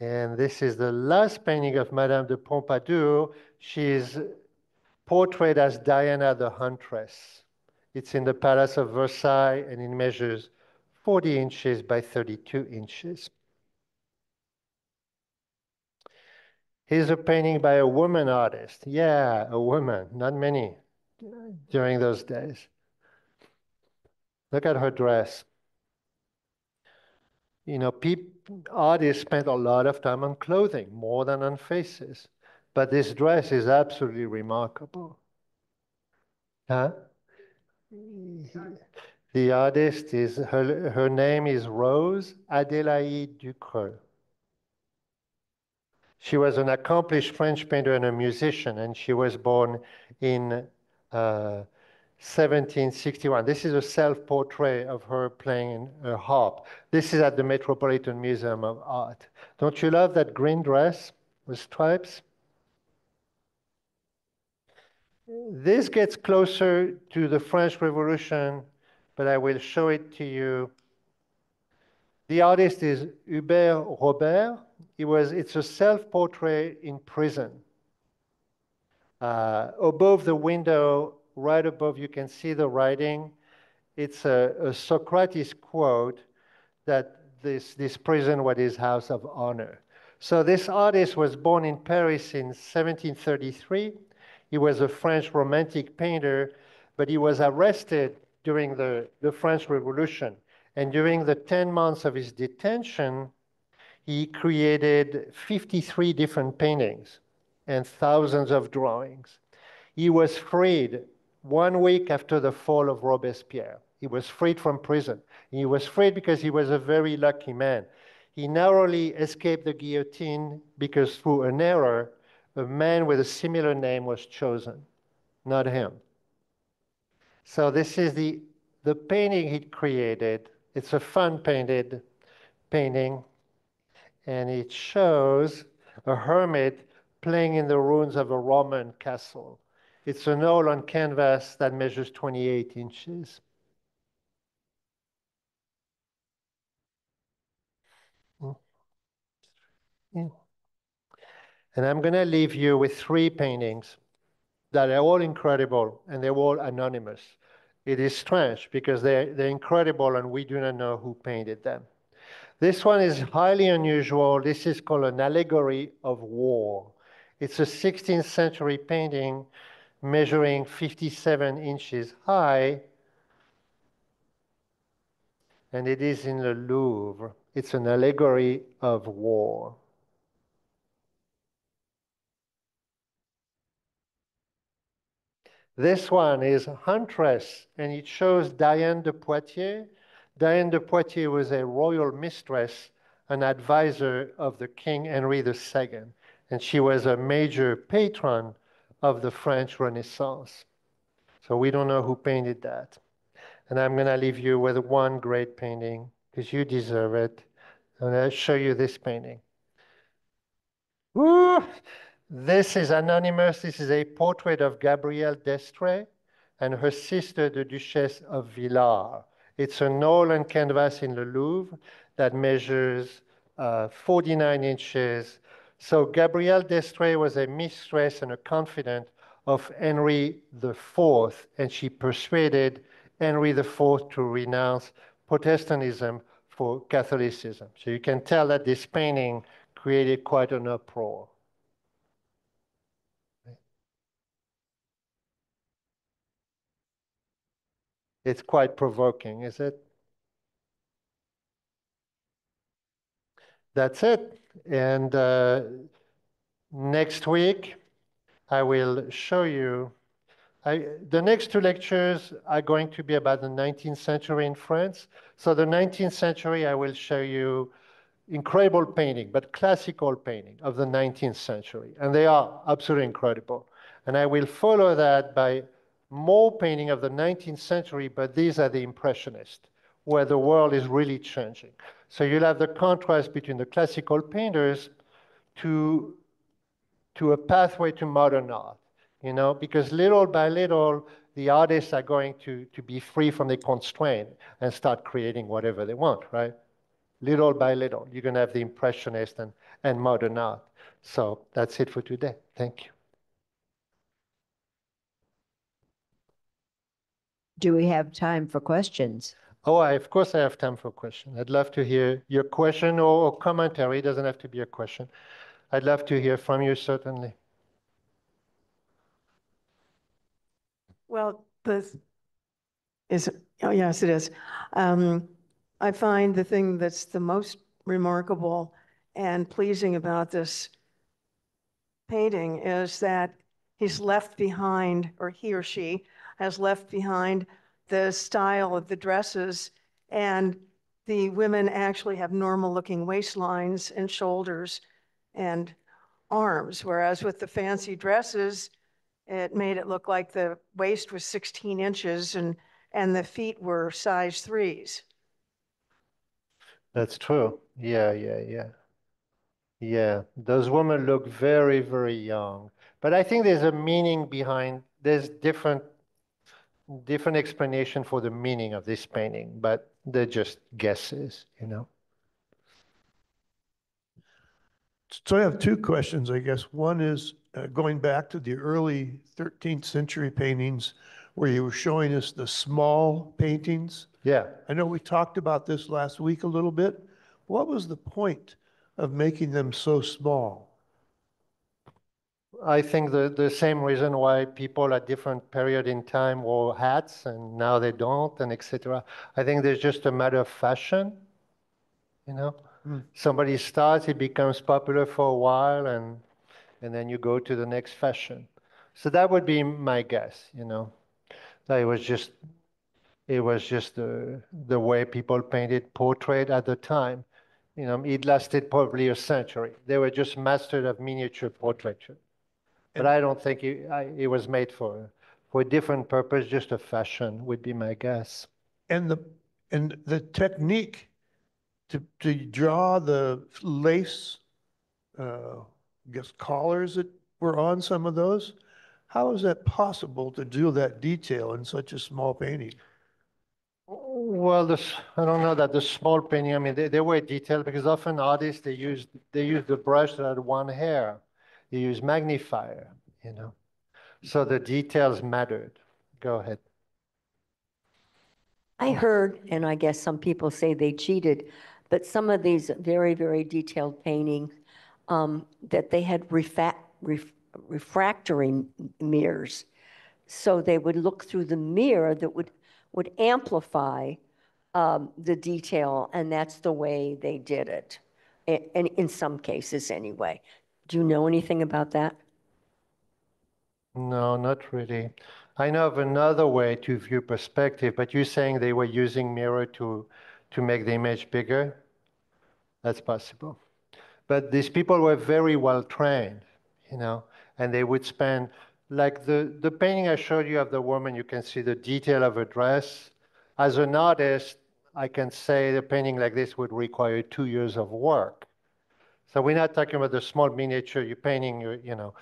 And this is the last painting of Madame de Pompadour. She is portrayed as Diana the Huntress. It's in the Palace of Versailles, and it measures 40 inches by 32 inches. Here's a painting by a woman artist. Yeah, a woman, not many during those days. Look at her dress. Artists spent a lot of time on clothing, more than on faces. But this dress is absolutely remarkable. Huh? The artist her name is Rose Adélaïde Ducreux. She was an accomplished French painter and a musician, and she was born in 1761. This is a self-portrait of her playing a harp. This is at the Metropolitan Museum of Art. Don't you love that green dress with stripes? This gets closer to the French Revolution, but I will show it to you. The artist is Hubert Robert. It's a self-portrait in prison. Above the window, right above, you can see the writing. It's a Socrates quote that this prison was his house of honor. So this artist was born in Paris in 1733. He was a French romantic painter, but he was arrested during the French Revolution. And during the 10 months of his detention, he created 53 different paintings and thousands of drawings. He was freed 1 week after the fall of Robespierre. He was freed from prison. He was freed because he was a very lucky man. He narrowly escaped the guillotine because through an error, a man with a similar name was chosen, not him. So this is the painting he created. It's a fun painting, and it shows a hermit playing in the ruins of a Roman castle. It's an oil on canvas that measures 28 inches. Yeah. And I'm going to leave you with 3 paintings that are all incredible, and they're all anonymous. It is strange because they're incredible and we do not know who painted them. This one is highly unusual. This is called an allegory of war. It's a 16th century painting measuring 57 inches high, and it is in the Louvre. It's an allegory of war. This one is Huntress, and it shows Diane de Poitiers. Diane de Poitiers was a royal mistress, an advisor of the King Henry II, and she was a major patron of the French Renaissance. So we don't know who painted that. And I'm going to leave you with one great painting because you deserve it. I'm going to show you this painting. Woo! This is anonymous. This is a portrait of Gabrielle d'Estrées and her sister, the Duchesse of Villars. It's an oil canvas in the Louvre that measures 49 inches. So Gabrielle d'Estrées was a mistress and a confidant of Henry IV, and she persuaded Henry IV to renounce Protestantism for Catholicism. So you can tell that this painting created quite an uproar. It's quite provoking, is it? That's it. And next week, I will show you. The next two lectures are going to be about the 19th century in France. So the 19th century, I will show you incredible painting, but classical painting of the 19th century. And they are absolutely incredible. And I will follow that by more painting of the 19th century, but these are the Impressionists, where the world is really changing. So you'll have the contrast between the classical painters to a pathway to modern art, you know, because little by little, the artists are going to be free from the constraint and start creating whatever they want, right? Little by little, you're going to have the Impressionist and modern art. So that's it for today. Thank you. Do we have time for questions? Oh, of course I have time for questions. I'd love to hear your question or commentary. It doesn't have to be a question. I'd love to hear from you, certainly. Well, oh yes, it is. I find the thing that's the most remarkable and pleasing about this painting is that he's left behind, or he or she has left behind the style of the dresses, and the women actually have normal looking waistlines and shoulders and arms, whereas with the fancy dresses, it made it look like the waist was 16 inches and the feet were size 3s. That's true. Yeah. Those women look very, very young. But I think there's a meaning behind, there's different explanation for the meaning of this painting, but they're just guesses, you know. So I have two questions, I guess. One is going back to the early 13th century paintings where you were showing us the small paintings. Yeah. I know we talked about this last week a little bit. What was the point of making them so small? I think the same reason why people at different period in time wore hats and now they don't, and etc. I think there's just a matter of fashion, you know. Somebody starts, it becomes popular for a while, and then you go to the next fashion. So that would be my guess, you know. That it was just the way people painted portrait at the time. You know, it lasted probably a century. They were just masters of miniature portraiture. But I don't think it was made for a different purpose, just a fashion would be my guess. And the technique to draw the lace, I guess collars that were on some of those, how is that possible to do that detail in such a small painting? Well, I don't know that the small painting, I mean, they were detailed because often artists, they use the brush that had one hair. They use magnifier, you know. So the details mattered. Go ahead. I heard, and I guess some people say they cheated, but some of these very, very detailed paintings, that they had refractory mirrors. So they would look through the mirror that would amplify the detail, and that's the way they did it, and in some cases anyway. Do you know anything about that? No, not really. I know of another way to view perspective, but you're saying they were using mirror to make the image bigger? That's possible. But these people were very well trained, you know, and they would spend, like the painting I showed you of the woman, you can see the detail of her dress. As an artist, I can say the painting like this would require 2 years of work. So we're not talking about the small miniature you're painting, you know,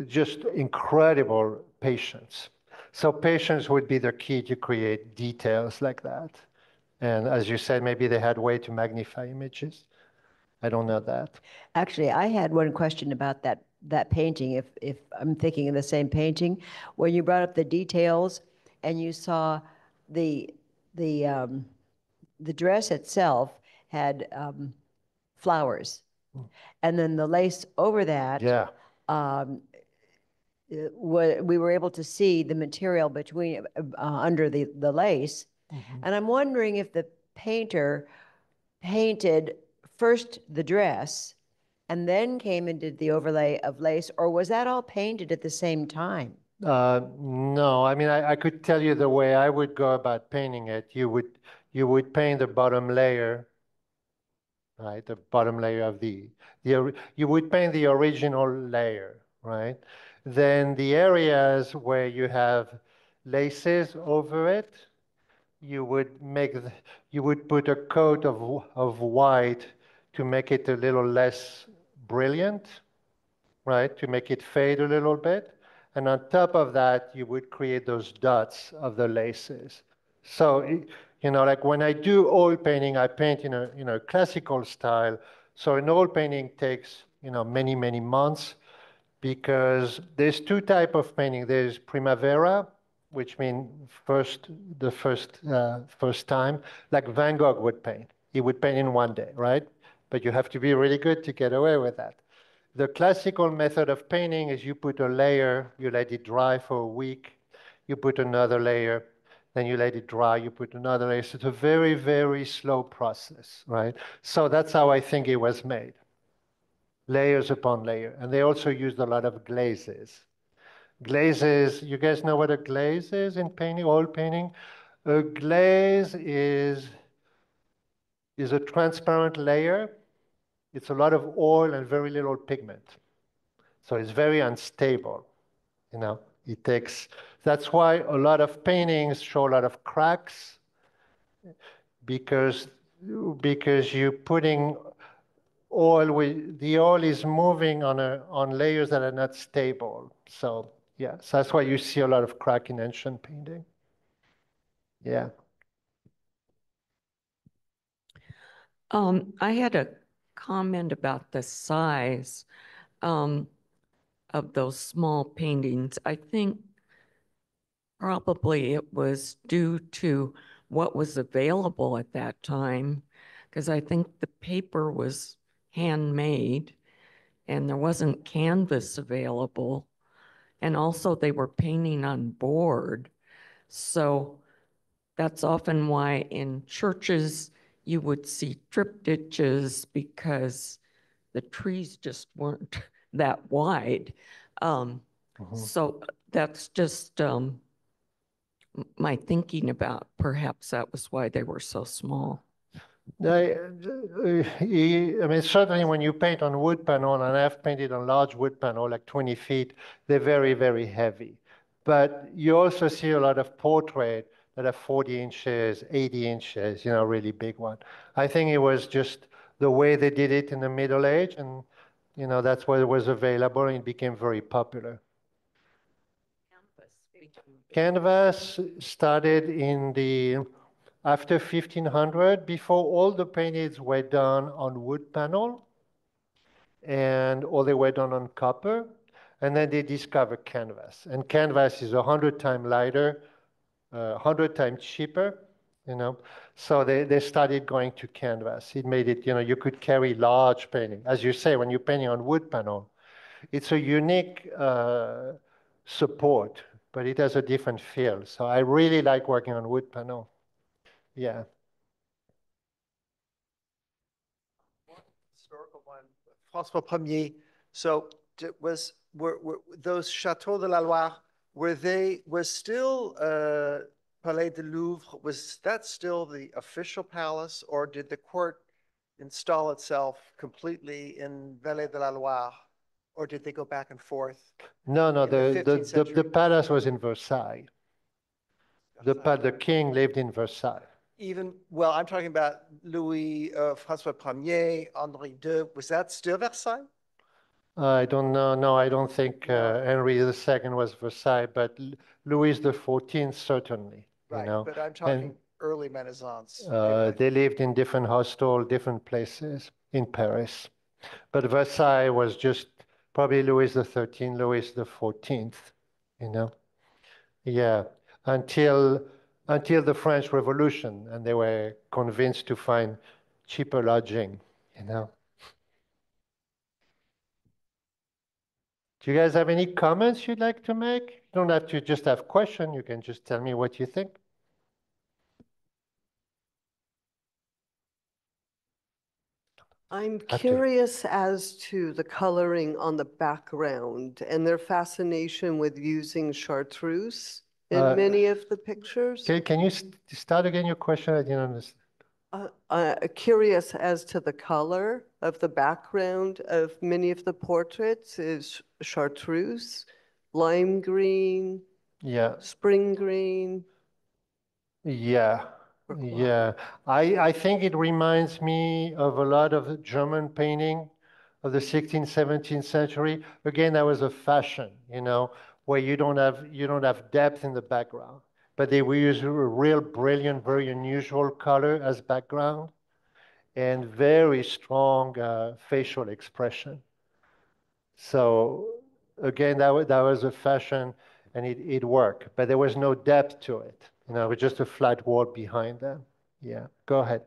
just incredible patience. So patience would be the key to create details like that. And as you said, maybe they had way to magnify images. I don't know that. Actually, I had one question about that painting, if I'm thinking of the same painting. When you brought up the details and you saw the the um, the dress itself had flowers, and then the lace over that, Yeah. um, we were able to see the material between under the lace. And I'm wondering if the painter painted first the dress and then came and did the overlay of lace, or was that all painted at the same time? No, I mean, I could tell you the way I would go about painting it. You would paint the bottom layer, right? The bottom layer of you would paint the original layer, right? Then the areas where you have laces over it, you would you would put a coat of white to make it a little less brilliant, right? To make it fade a little bit. And on top of that, you would create those dots of the laces. So, you know, like when I do oil painting, I paint in a classical style. So an oil painting takes, you know, many, many months because there's two type of painting. There's primavera, which means the first time, like Van Gogh would paint. He would paint in one day, right? But you have to be really good to get away with that. The classical method of painting is you put a layer, you let it dry for a week, you put another layer, then you let it dry, you put another layer. So it's a very, very slow process, right? So that's how I think it was made, layers upon layer. And they also used a lot of glazes. Glazes, you guys know what a glaze is in painting, oil painting? A glaze is a transparent layer. It's a lot of oil and very little pigment. So it's very unstable, you know. That's why a lot of paintings show a lot of cracks because you're putting the oil is moving on layers that are not stable. So yeah, so that's why you see a lot of crack in ancient painting. Yeah. I had a comment about the size of those small paintings. I think probably it was due to what was available at that time, because I think the paper was handmade and there wasn't canvas available. And also they were painting on board. So that's often why in churches you would see triptychs because the trees just weren't that wide. So that's just my thinking about perhaps that was why they were so small. I mean, certainly when you paint on wood panel, and I've painted on large wood panel, like 20 feet, they're very, very heavy. But you also see a lot of portrait that are 40 inches, 80 inches, you know, really big one. I think it was just the way they did it in the Middle Age, and, you know, that's what was available, and it became very popular. Canvas started after 1500, before all the paintings were done on wood panel, or they were done on copper, and then they discovered canvas. And canvas is 100 times lighter, 100 times cheaper, you know. So they started going to canvas. It made it, you know, you could carry large painting. As you say, when you're painting on wood panel, it's a unique support, but it has a different feel. So I really like working on wood panel. Yeah. Historical one, François Premier. So were those Chateaux de la Loire, was still Palais du Louvre, was that still the official palace, or did the court install itself completely in Vallée de la Loire? Or did they go back and forth? No, no, In the 15th the century. palace was in Versailles. The king lived in Versailles. Even, well, I'm talking about Louis, François Ier, Henri II, was that still Versailles? I don't know. No, I don't think No. Henry II was Versailles, but Louis XIV certainly. You Right, know, but I'm talking early Renaissance. they lived in different hostels, different places in Paris. But Versailles was just probably Louis XIII, Louis XIV. You know, yeah, until the French Revolution, and they were convinced to find cheaper lodging. You know. Do you guys have any comments you'd like to make? You don't have to just have question. You can just tell me what you think. I'm Have to. curious as to the coloring on the background and their fascination with using chartreuse in many of the pictures. Can you start again your question? I didn't understand. Curious as to the color of the background of many of the portraits is chartreuse, lime green, Yeah, spring green. yeah, yeah. I think it reminds me of a lot of German painting of the 16th, 17th century. Again, that was a fashion, you know, where you don't have depth in the background, but they will use a real brilliant, very unusual color as background and very strong facial expression. So again, that was a fashion, and it worked, but there was no depth to it. You know, it was just a flat wall behind them. Yeah, go ahead.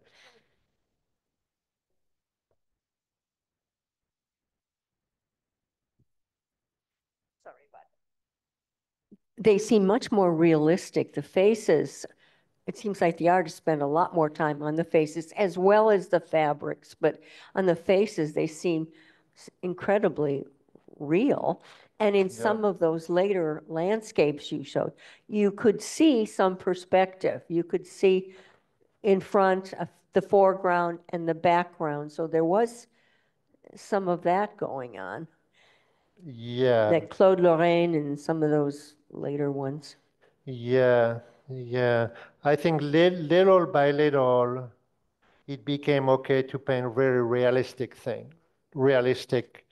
Sorry about it. They seem much more realistic. The faces, it seems like the artist spent a lot more time on the faces as well as the fabrics, but on the faces, they seem incredibly real. And in some of those later landscapes you showed, you could see some perspective. You could see in front of the foreground and the background. So there was some of that going on. Yeah, That Claude Lorraine and some of those later ones. yeah, yeah. I think little by little, it became okay to paint very realistic thing, realistic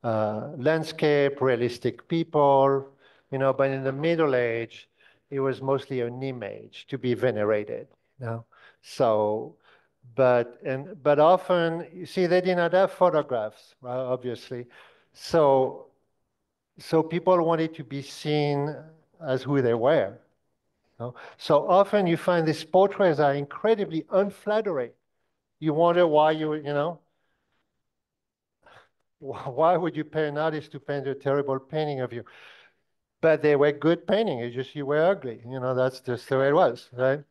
landscape, realistic people, you know, but in the Middle Age, it was mostly an image to be venerated, you know. So, but often, you see, they did not have photographs, right, obviously. So people wanted to be seen as who they were. You know? So often you find these portraits are incredibly unflattering. You wonder why you know, why would you pay an artist to paint a terrible painting of you? But they were good painting. It's just you were ugly. You know, that's just the way it was, right?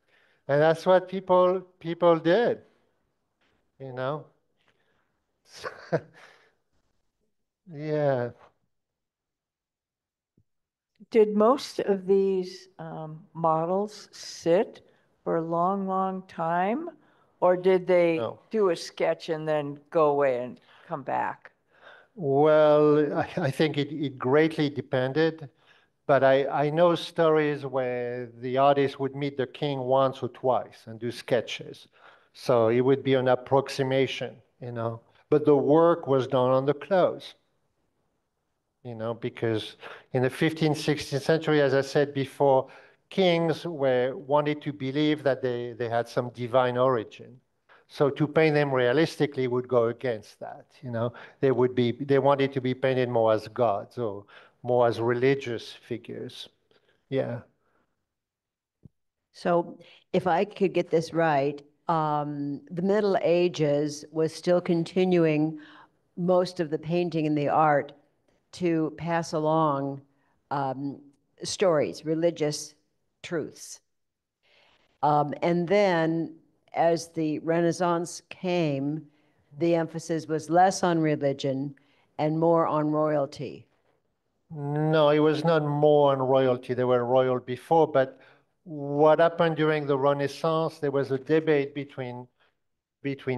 And that's what people did. You know. Yeah. Did most of these models sit for a long, long time? Or did they No. do a sketch and then go away and come back? Well, I think it greatly depended. But I know stories where the artist would meet the king once or twice and do sketches. So it would be an approximation, you know. But the work was done on the clothes, you know, because in the 15th, 16th century, as I said before, kings wanted to believe that they had some divine origin. So to paint them realistically would go against that, you know. They wanted to be painted more as gods or more as religious figures. Yeah. So if I could get this right, the Middle Ages was still continuing most of the painting and the art to pass along stories, religious truths. And then as the Renaissance came, the emphasis was less on religion and more on royalty. No, it was not more on royalty. They were royal before, but what happened during the Renaissance, there was a debate between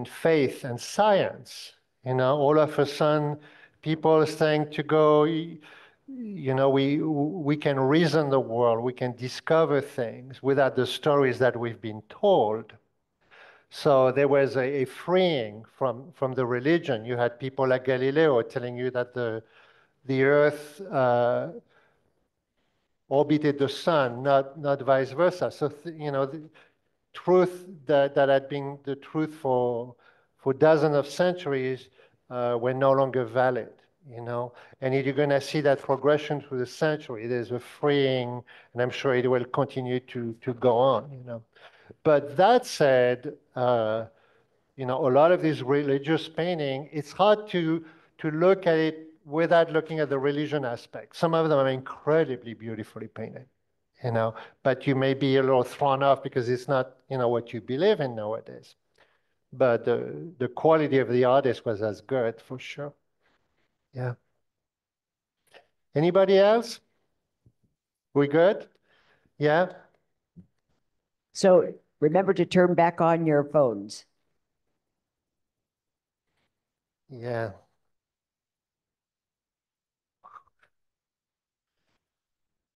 faith and science. You know, all of a sudden, people are saying to go, you know, we can reason the world, we can discover things without the stories that we've been told. So there was a freeing from the religion. You had people like Galileo telling you that the earth orbited the sun, not vice versa. So, you know, the truth that had been the truth for dozens of centuries were no longer valid, you know. And you're going to see that progression through the century. There's a freeing, and I'm sure it will continue to go on, you know. But that said, you know, a lot of these religious painting, it's hard to look at it without looking at the religion aspect. Some of them are incredibly beautifully painted, you know, but you may be a little thrown off because it's not, you know, what you believe in nowadays. But the quality of the artist was as good for sure. Yeah. Anybody else? We good? Yeah. So remember to turn back on your phones. Yeah.